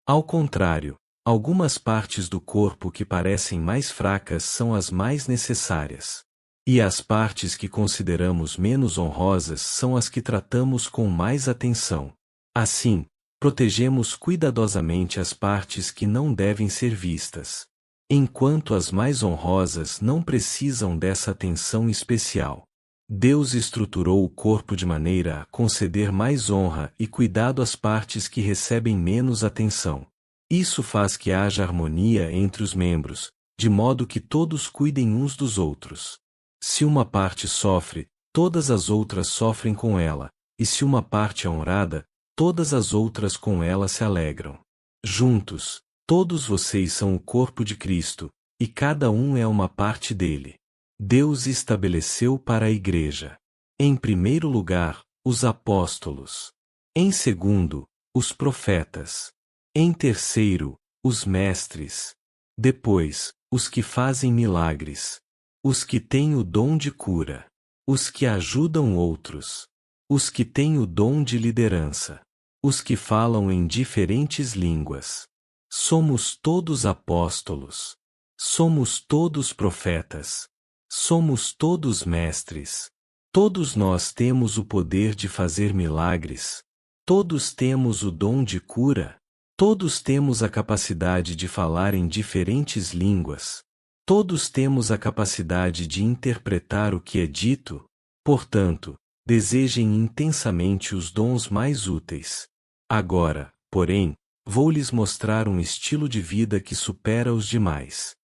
Ao contrário, algumas partes do corpo que parecem mais fracas são as mais necessárias. E as partes que consideramos menos honrosas são as que tratamos com mais atenção. Assim, protegemos cuidadosamente as partes que não devem ser vistas, enquanto as mais honrosas não precisam dessa atenção especial. Deus estruturou o corpo de maneira a conceder mais honra e cuidado às partes que recebem menos atenção. Isso faz que haja harmonia entre os membros, de modo que todos cuidem uns dos outros. Se uma parte sofre, todas as outras sofrem com ela, e se uma parte é honrada, todas as outras com ela se alegram. Juntos, todos vocês são o corpo de Cristo, e cada um é uma parte dele. Deus estabeleceu para a Igreja, em primeiro lugar, os apóstolos. Em segundo, os profetas. Em terceiro, os mestres. Depois, os que fazem milagres. Os que têm o dom de cura. Os que ajudam outros. Os que têm o dom de liderança. Os que falam em diferentes línguas. Somos todos apóstolos. Somos todos profetas. Somos todos mestres. Todos nós temos o poder de fazer milagres. Todos temos o dom de cura. Todos temos a capacidade de falar em diferentes línguas. Todos temos a capacidade de interpretar o que é dito. Portanto, desejem intensamente os dons mais úteis. Agora, porém, vou-lhes mostrar um estilo de vida que supera os demais.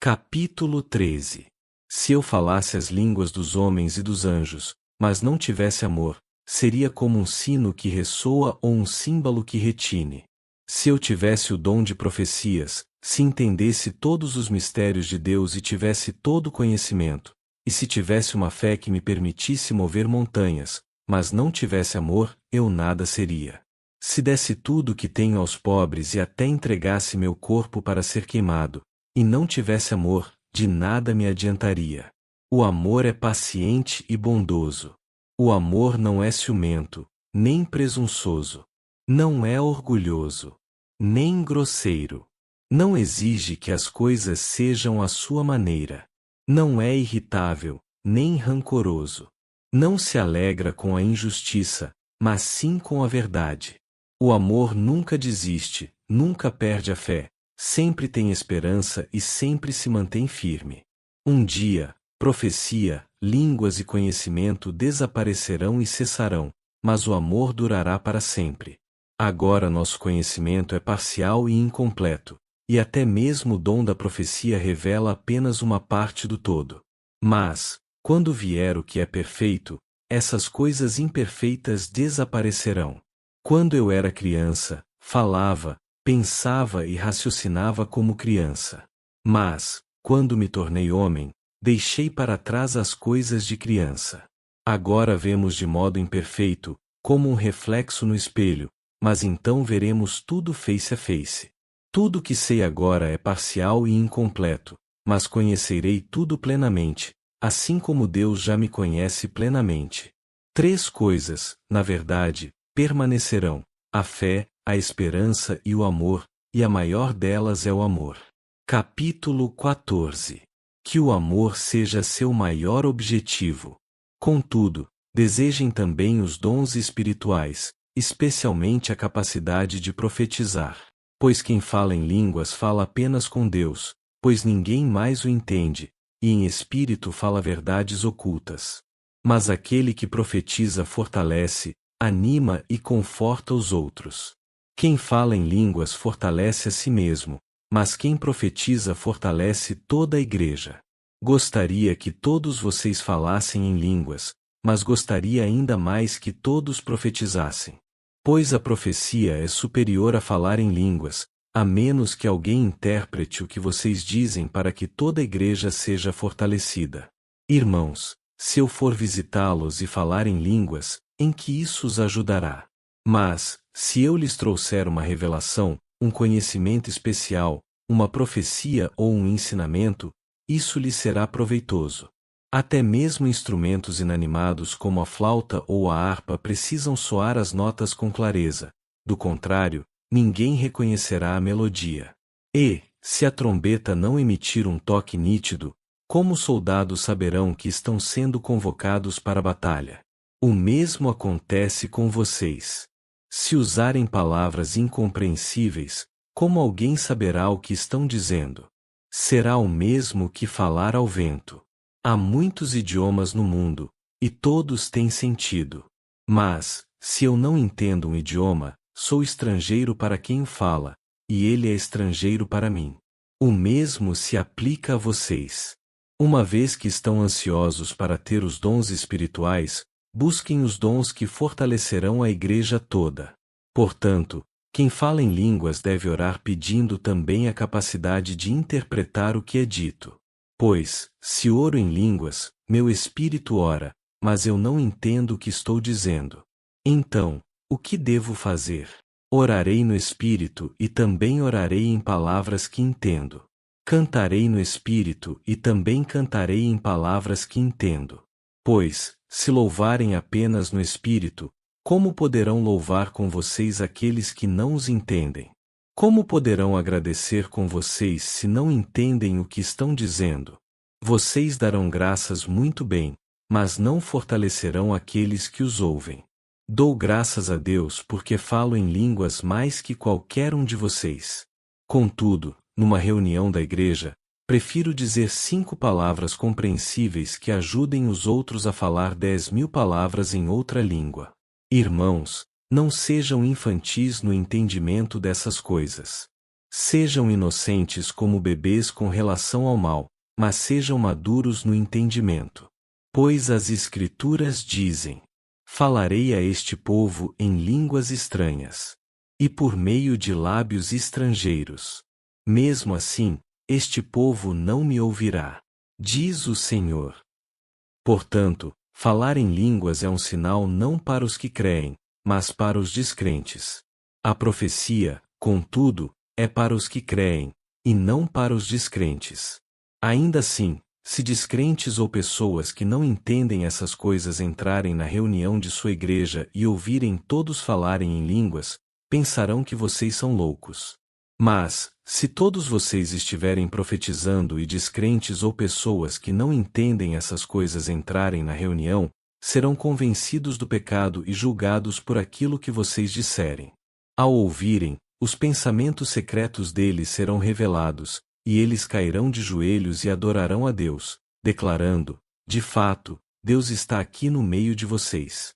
Capítulo 13. Se eu falasse as línguas dos homens e dos anjos, mas não tivesse amor, seria como um sino que ressoa ou um símbolo que retine. Se eu tivesse o dom de profecias, se entendesse todos os mistérios de Deus e tivesse todo o conhecimento, e se tivesse uma fé que me permitisse mover montanhas, mas não tivesse amor, eu nada seria. Se desse tudo o que tenho aos pobres e até entregasse meu corpo para ser queimado, e não tivesse amor, de nada me adiantaria. O amor é paciente e bondoso. O amor não é ciumento, nem presunçoso. Não é orgulhoso, nem grosseiro. Não exige que as coisas sejam à sua maneira. Não é irritável, nem rancoroso. Não se alegra com a injustiça, mas sim com a verdade. O amor nunca desiste, nunca perde a fé, sempre tem esperança e sempre se mantém firme. Um dia, profecia, línguas e conhecimento desaparecerão e cessarão, mas o amor durará para sempre. Agora nosso conhecimento é parcial e incompleto, e até mesmo o dom da profecia revela apenas uma parte do todo. Mas, quando vier o que é perfeito, essas coisas imperfeitas desaparecerão. Quando eu era criança, falava, pensava e raciocinava como criança. Mas, quando me tornei homem, deixei para trás as coisas de criança. Agora vemos de modo imperfeito, como um reflexo no espelho, mas então veremos tudo face a face. Tudo que sei agora é parcial e incompleto, mas conhecerei tudo plenamente, assim como Deus já me conhece plenamente. 3 coisas, na verdade, permanecerão: a fé, a esperança e o amor, e a maior delas é o amor. Capítulo 14. Que o amor seja seu maior objetivo. Contudo, desejem também os dons espirituais, especialmente a capacidade de profetizar. Pois quem fala em línguas fala apenas com Deus, pois ninguém mais o entende, e em espírito fala verdades ocultas. Mas aquele que profetiza fortalece, anima e conforta os outros. Quem fala em línguas fortalece a si mesmo, mas quem profetiza fortalece toda a igreja. Gostaria que todos vocês falassem em línguas, mas gostaria ainda mais que todos profetizassem. Pois a profecia é superior a falar em línguas, a menos que alguém interprete o que vocês dizem para que toda a igreja seja fortalecida. Irmãos, se eu for visitá-los e falar em línguas, em que isso os ajudará? Mas, se eu lhes trouxer uma revelação, um conhecimento especial, uma profecia ou um ensinamento, isso lhes será proveitoso. Até mesmo instrumentos inanimados como a flauta ou a harpa precisam soar as notas com clareza. Do contrário, ninguém reconhecerá a melodia. E, se a trombeta não emitir um toque nítido, como os soldados saberão que estão sendo convocados para a batalha? O mesmo acontece com vocês. Se usarem palavras incompreensíveis, como alguém saberá o que estão dizendo? Será o mesmo que falar ao vento. Há muitos idiomas no mundo, e todos têm sentido. Mas, se eu não entendo um idioma, sou estrangeiro para quem o fala, e ele é estrangeiro para mim. O mesmo se aplica a vocês. Uma vez que estão ansiosos para ter os dons espirituais, busquem os dons que fortalecerão a igreja toda. Portanto, quem fala em línguas deve orar pedindo também a capacidade de interpretar o que é dito. Pois, se oro em línguas, meu espírito ora, mas eu não entendo o que estou dizendo. Então, o que devo fazer? Orarei no espírito e também orarei em palavras que entendo. Cantarei no espírito e também cantarei em palavras que entendo. Pois, se louvarem apenas no espírito, como poderão louvar com vocês aqueles que não os entendem? Como poderão agradecer com vocês se não entendem o que estão dizendo? Vocês darão graças muito bem, mas não fortalecerão aqueles que os ouvem. Dou graças a Deus porque falo em línguas mais que qualquer um de vocês. Contudo, numa reunião da igreja, prefiro dizer 5 palavras compreensíveis que ajudem os outros a falar 10.000 palavras em outra língua. Irmãos, não sejam infantis no entendimento dessas coisas. Sejam inocentes como bebês com relação ao mal, mas sejam maduros no entendimento. Pois as Escrituras dizem: falarei a este povo em línguas estranhas, e por meio de lábios estrangeiros. Mesmo assim, este povo não me ouvirá, diz o Senhor. Portanto, falar em línguas é um sinal não para os que creem, mas para os descrentes. A profecia, contudo, é para os que creem, e não para os descrentes. Ainda assim, se descrentes ou pessoas que não entendem essas coisas entrarem na reunião de sua igreja e ouvirem todos falarem em línguas, pensarão que vocês são loucos. Mas, se todos vocês estiverem profetizando e descrentes ou pessoas que não entendem essas coisas entrarem na reunião, serão convencidos do pecado e julgados por aquilo que vocês disserem. Ao ouvirem, os pensamentos secretos deles serão revelados, e eles cairão de joelhos e adorarão a Deus, declarando: de fato, Deus está aqui no meio de vocês.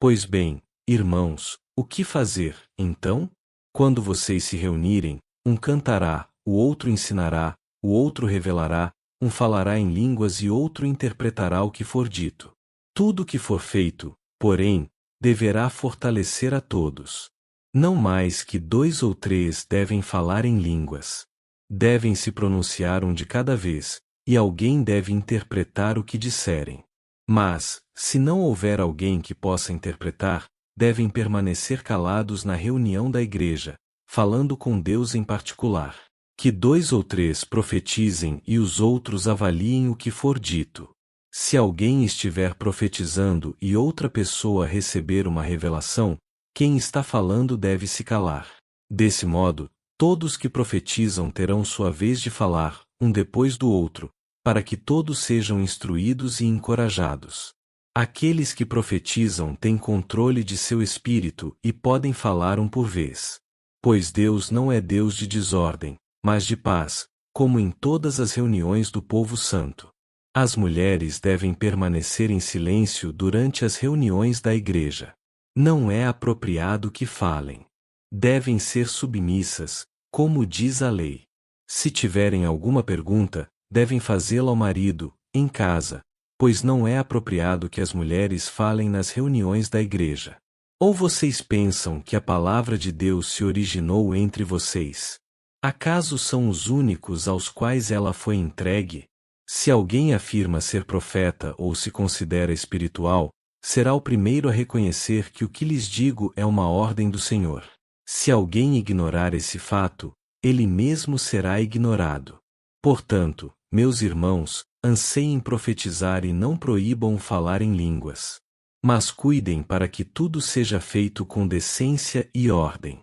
Pois bem, irmãos, o que fazer, então? Quando vocês se reunirem, um cantará, o outro ensinará, o outro revelará, um falará em línguas e outro interpretará o que for dito. Tudo o que for feito, porém, deverá fortalecer a todos. Não mais que 2 ou 3 devem falar em línguas. Devem se pronunciar um de cada vez, e alguém deve interpretar o que disserem. Mas, se não houver alguém que possa interpretar, devem permanecer calados na reunião da igreja, falando com Deus em particular. Que 2 ou 3 profetizem e os outros avaliem o que for dito. Se alguém estiver profetizando e outra pessoa receber uma revelação, quem está falando deve se calar. Desse modo, todos que profetizam terão sua vez de falar, um depois do outro, para que todos sejam instruídos e encorajados. Aqueles que profetizam têm controle de seu espírito e podem falar um por vez. Pois Deus não é Deus de desordem, mas de paz, como em todas as reuniões do povo santo. As mulheres devem permanecer em silêncio durante as reuniões da igreja. Não é apropriado que falem. Devem ser submissas, como diz a lei. Se tiverem alguma pergunta, devem fazê-la ao marido, em casa, pois não é apropriado que as mulheres falem nas reuniões da igreja. Ou vocês pensam que a palavra de Deus se originou entre vocês? Acaso são os únicos aos quais ela foi entregue? Se alguém afirma ser profeta ou se considera espiritual, será o primeiro a reconhecer que o que lhes digo é uma ordem do Senhor. Se alguém ignorar esse fato, ele mesmo será ignorado. Portanto, meus irmãos, anseiem profetizar e não proíbam falar em línguas. Mas cuidem para que tudo seja feito com decência e ordem.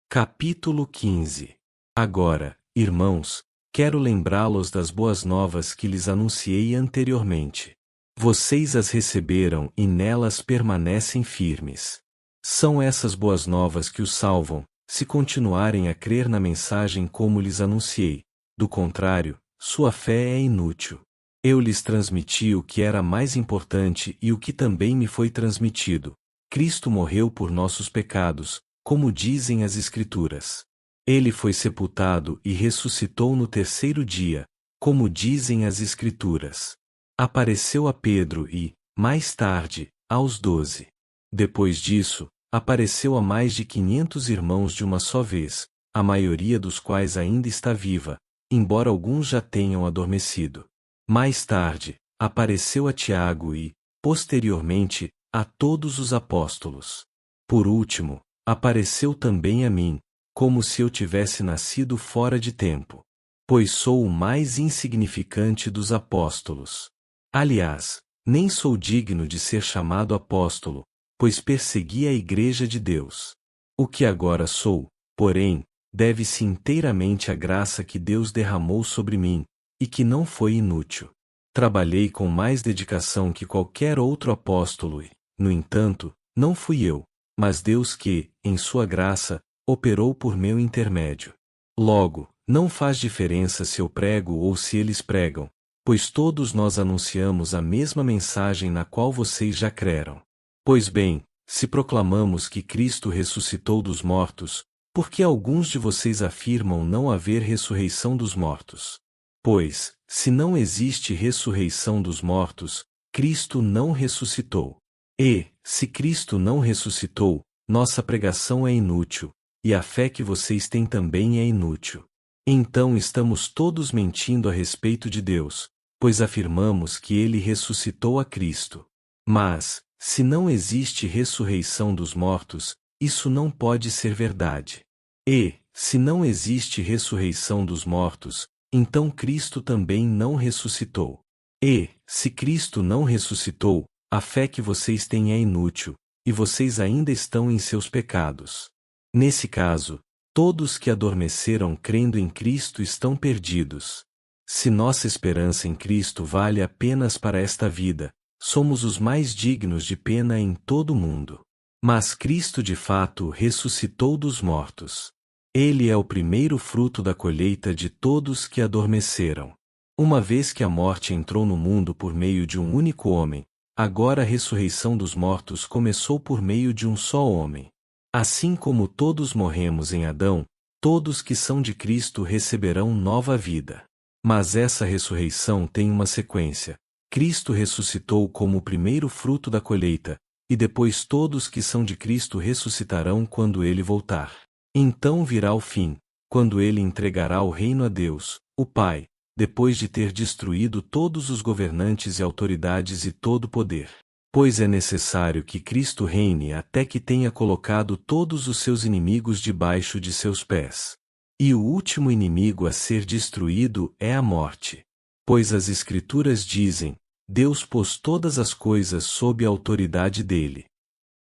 Capítulo 15. Agora, irmãos, quero lembrá-los das boas novas que lhes anunciei anteriormente. Vocês as receberam e nelas permanecem firmes. São essas boas novas que os salvam, se continuarem a crer na mensagem como lhes anunciei. Do contrário, sua fé é inútil. Eu lhes transmiti o que era mais importante e o que também me foi transmitido. Cristo morreu por nossos pecados, como dizem as Escrituras. Ele foi sepultado e ressuscitou no terceiro dia, como dizem as Escrituras. Apareceu a Pedro e, mais tarde, aos 12. Depois disso, apareceu a mais de 500 irmãos de uma só vez, a maioria dos quais ainda está viva, embora alguns já tenham adormecido. Mais tarde, apareceu a Tiago e, posteriormente, a todos os apóstolos. Por último, apareceu também a mim, como se eu tivesse nascido fora de tempo. Pois sou o mais insignificante dos apóstolos. Aliás, nem sou digno de ser chamado apóstolo, pois persegui a igreja de Deus. O que agora sou, porém, deve-se inteiramente à graça que Deus derramou sobre mim, e que não foi inútil. Trabalhei com mais dedicação que qualquer outro apóstolo e, no entanto, não fui eu, mas Deus que, em sua graça, operou por meu intermédio. Logo, não faz diferença se eu prego ou se eles pregam, pois todos nós anunciamos a mesma mensagem na qual vocês já creram. Pois bem, se proclamamos que Cristo ressuscitou dos mortos, por que alguns de vocês afirmam não haver ressurreição dos mortos? Pois, se não existe ressurreição dos mortos, Cristo não ressuscitou. E, se Cristo não ressuscitou, nossa pregação é inútil, e a fé que vocês têm também é inútil. Então estamos todos mentindo a respeito de Deus, pois afirmamos que Ele ressuscitou a Cristo. Mas, se não existe ressurreição dos mortos, isso não pode ser verdade. E, se não existe ressurreição dos mortos, então Cristo também não ressuscitou. E, se Cristo não ressuscitou, a fé que vocês têm é inútil, e vocês ainda estão em seus pecados. Nesse caso, todos que adormeceram crendo em Cristo estão perdidos. Se nossa esperança em Cristo vale apenas para esta vida, somos os mais dignos de pena em todo o mundo. Mas Cristo de fato ressuscitou dos mortos. Ele é o primeiro fruto da colheita de todos que adormeceram. Uma vez que a morte entrou no mundo por meio de um único homem, agora a ressurreição dos mortos começou por meio de um só homem. Assim como todos morremos em Adão, todos que são de Cristo receberão nova vida. Mas essa ressurreição tem uma sequência. Cristo ressuscitou como o primeiro fruto da colheita, e depois todos que são de Cristo ressuscitarão quando ele voltar. Então virá o fim, quando ele entregará o reino a Deus, o Pai, depois de ter destruído todos os governantes e autoridades e todo poder. Pois é necessário que Cristo reine até que tenha colocado todos os seus inimigos debaixo de seus pés. E o último inimigo a ser destruído é a morte. Pois as Escrituras dizem: Deus pôs todas as coisas sob a autoridade dele.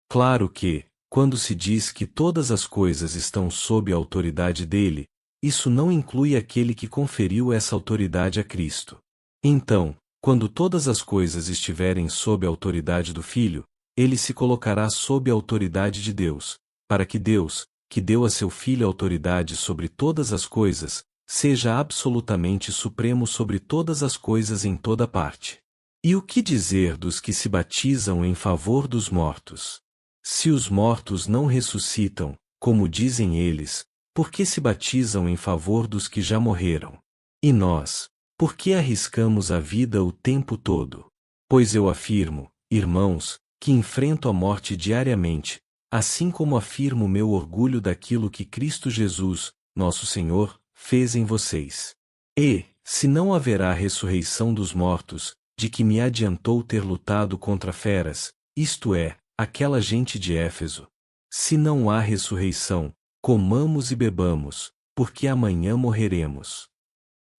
Claro que, quando se diz que todas as coisas estão sob a autoridade dele, isso não inclui aquele que conferiu essa autoridade a Cristo. Então, quando todas as coisas estiverem sob a autoridade do Filho, ele se colocará sob a autoridade de Deus, para que Deus, que deu a seu Filho autoridade sobre todas as coisas, seja absolutamente supremo sobre todas as coisas em toda parte. E o que dizer dos que se batizam em favor dos mortos? Se os mortos não ressuscitam, como dizem eles, por que se batizam em favor dos que já morreram? E nós, por que arriscamos a vida o tempo todo? Pois eu afirmo, irmãos, que enfrento a morte diariamente, assim como afirmo meu orgulho daquilo que Cristo Jesus, nosso Senhor, fez em vocês. E, se não haverá ressurreição dos mortos, de que me adiantou ter lutado contra feras, isto é, aquela gente de Éfeso. Se não há ressurreição, comamos e bebamos, porque amanhã morreremos.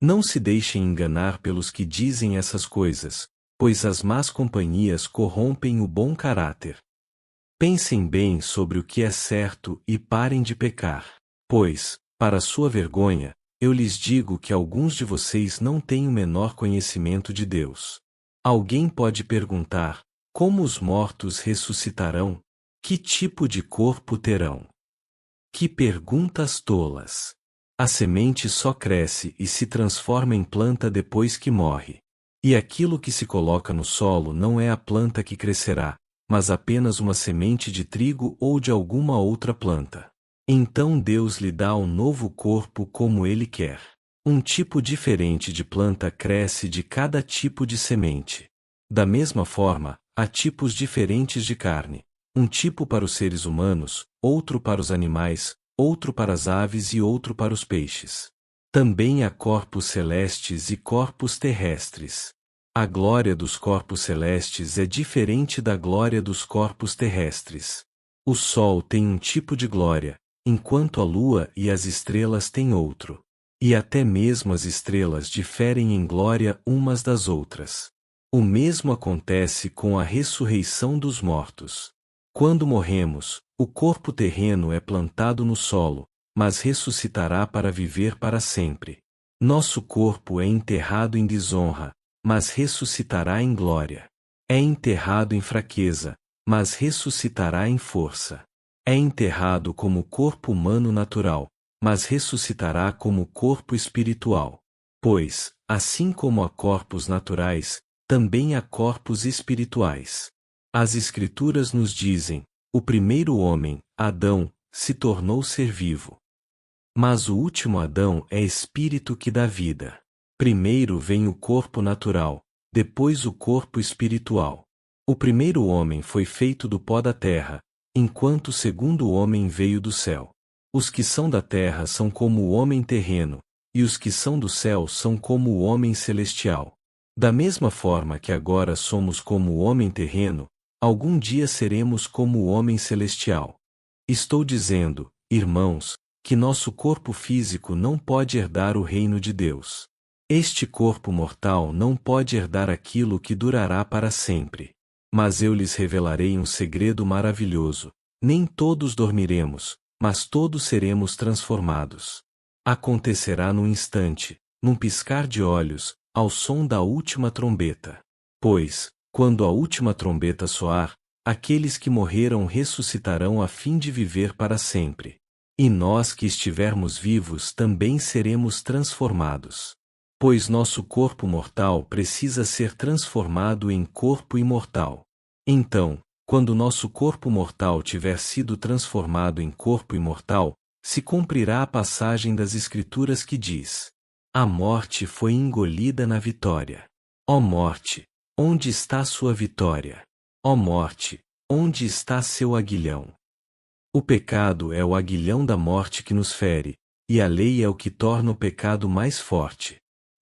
Não se deixem enganar pelos que dizem essas coisas, pois as más companhias corrompem o bom caráter. Pensem bem sobre o que é certo e parem de pecar. Pois, para sua vergonha, eu lhes digo que alguns de vocês não têm o menor conhecimento de Deus. Alguém pode perguntar: como os mortos ressuscitarão? Que tipo de corpo terão? Que perguntas tolas! A semente só cresce e se transforma em planta depois que morre. E aquilo que se coloca no solo não é a planta que crescerá, mas apenas uma semente de trigo ou de alguma outra planta. Então Deus lhe dá um novo corpo como Ele quer. Um tipo diferente de planta cresce de cada tipo de semente. Da mesma forma, há tipos diferentes de carne. Um tipo para os seres humanos, outro para os animais, outro para as aves e outro para os peixes. Também há corpos celestes e corpos terrestres. A glória dos corpos celestes é diferente da glória dos corpos terrestres. O sol tem um tipo de glória, enquanto a lua e as estrelas têm outro. E até mesmo as estrelas diferem em glória umas das outras. O mesmo acontece com a ressurreição dos mortos. Quando morremos, o corpo terreno é plantado no solo, mas ressuscitará para viver para sempre. Nosso corpo é enterrado em desonra, mas ressuscitará em glória. É enterrado em fraqueza, mas ressuscitará em força. É enterrado como corpo humano natural, mas ressuscitará como corpo espiritual. Pois, assim como há corpos naturais, também há corpos espirituais. As Escrituras nos dizem: o primeiro homem, Adão, se tornou ser vivo. Mas o último Adão é espírito que dá vida. Primeiro vem o corpo natural, depois o corpo espiritual. O primeiro homem foi feito do pó da terra, enquanto o segundo homem veio do céu. Os que são da terra são como o homem terreno, e os que são do céu são como o homem celestial. Da mesma forma que agora somos como o homem terreno, algum dia seremos como o homem celestial. Estou dizendo, irmãos, que nosso corpo físico não pode herdar o reino de Deus. Este corpo mortal não pode herdar aquilo que durará para sempre. Mas eu lhes revelarei um segredo maravilhoso: nem todos dormiremos, mas todos seremos transformados. Acontecerá num instante, num piscar de olhos, ao som da última trombeta. Pois, quando a última trombeta soar, aqueles que morreram ressuscitarão a fim de viver para sempre. E nós que estivermos vivos também seremos transformados. Pois nosso corpo mortal precisa ser transformado em corpo imortal. Então, quando nosso corpo mortal tiver sido transformado em corpo imortal, se cumprirá a passagem das Escrituras que diz: a morte foi engolida na vitória. Ó morte, onde está sua vitória? Ó morte, onde está seu aguilhão? O pecado é o aguilhão da morte que nos fere, e a lei é o que torna o pecado mais forte.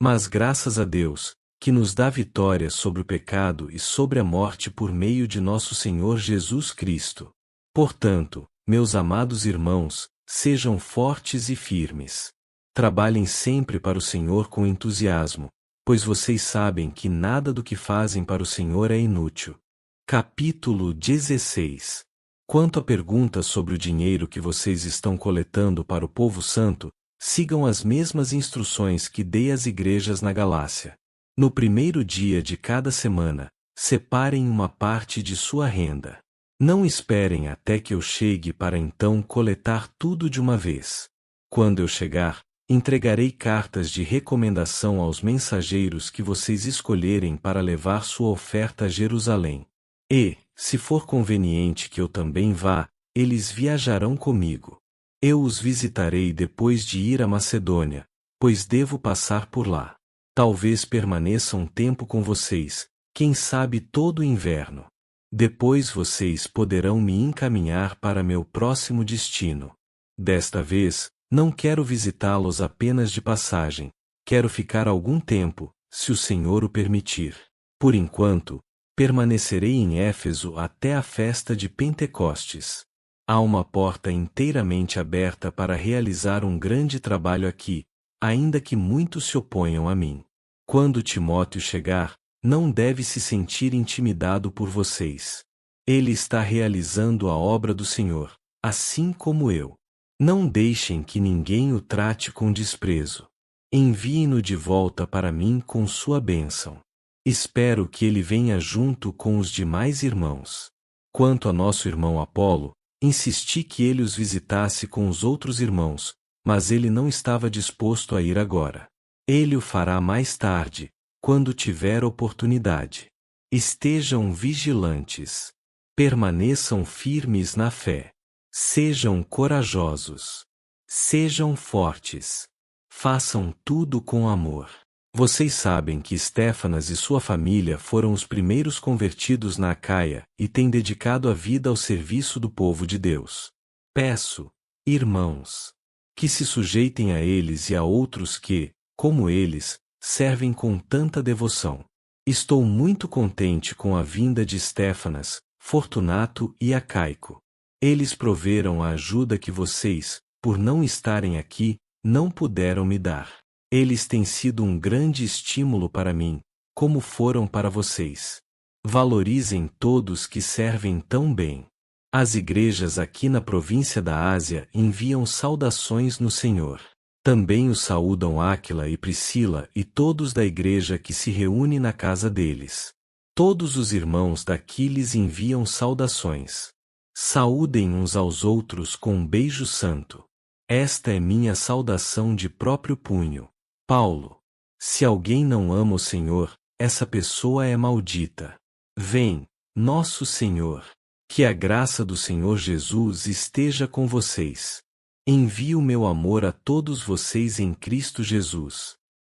Mas graças a Deus, que nos dá vitória sobre o pecado e sobre a morte por meio de nosso Senhor Jesus Cristo. Portanto, meus amados irmãos, sejam fortes e firmes. Trabalhem sempre para o Senhor com entusiasmo, pois vocês sabem que nada do que fazem para o Senhor é inútil. Capítulo 16. Quanto à pergunta sobre o dinheiro que vocês estão coletando para o povo santo, sigam as mesmas instruções que dei às igrejas na Galácia. No primeiro dia de cada semana, separem uma parte de sua renda. Não esperem até que eu chegue para então coletar tudo de uma vez. Quando eu chegar, entregarei cartas de recomendação aos mensageiros que vocês escolherem para levar sua oferta a Jerusalém. E, se for conveniente que eu também vá, eles viajarão comigo. Eu os visitarei depois de ir à Macedônia, pois devo passar por lá. Talvez permaneça um tempo com vocês, quem sabe todo o inverno. Depois vocês poderão me encaminhar para meu próximo destino. Desta vez, não quero visitá-los apenas de passagem, quero ficar algum tempo, se o Senhor o permitir. Por enquanto, permanecerei em Éfeso até a festa de Pentecostes. Há uma porta inteiramente aberta para realizar um grande trabalho aqui, ainda que muitos se oponham a mim. Quando Timóteo chegar, não deve se sentir intimidado por vocês. Ele está realizando a obra do Senhor, assim como eu. Não deixem que ninguém o trate com desprezo. Enviem-no de volta para mim com sua bênção. Espero que ele venha junto com os demais irmãos. Quanto a nosso irmão Apolo, insisti que ele os visitasse com os outros irmãos, mas ele não estava disposto a ir agora. Ele o fará mais tarde, quando tiver oportunidade. Estejam vigilantes. Permaneçam firmes na fé. Sejam corajosos. Sejam fortes. Façam tudo com amor. Vocês sabem que Estéfanas e sua família foram os primeiros convertidos na Acaia e têm dedicado a vida ao serviço do povo de Deus. Peço, irmãos, que se sujeitem a eles e a outros que, como eles, servem com tanta devoção. Estou muito contente com a vinda de Estéfanas, Fortunato e Acaico. Eles proveram a ajuda que vocês, por não estarem aqui, não puderam me dar. Eles têm sido um grande estímulo para mim, como foram para vocês. Valorizem todos que servem tão bem. As igrejas aqui na província da Ásia enviam saudações no Senhor. Também os saúdam Áquila e Priscila e todos da igreja que se reúne na casa deles. Todos os irmãos daqui lhes enviam saudações. Saúdem uns aos outros com um beijo santo. Esta é minha saudação de próprio punho. Paulo. Se alguém não ama o Senhor, essa pessoa é maldita. Vem, nosso Senhor. Que a graça do Senhor Jesus esteja com vocês. Envio meu amor a todos vocês em Cristo Jesus.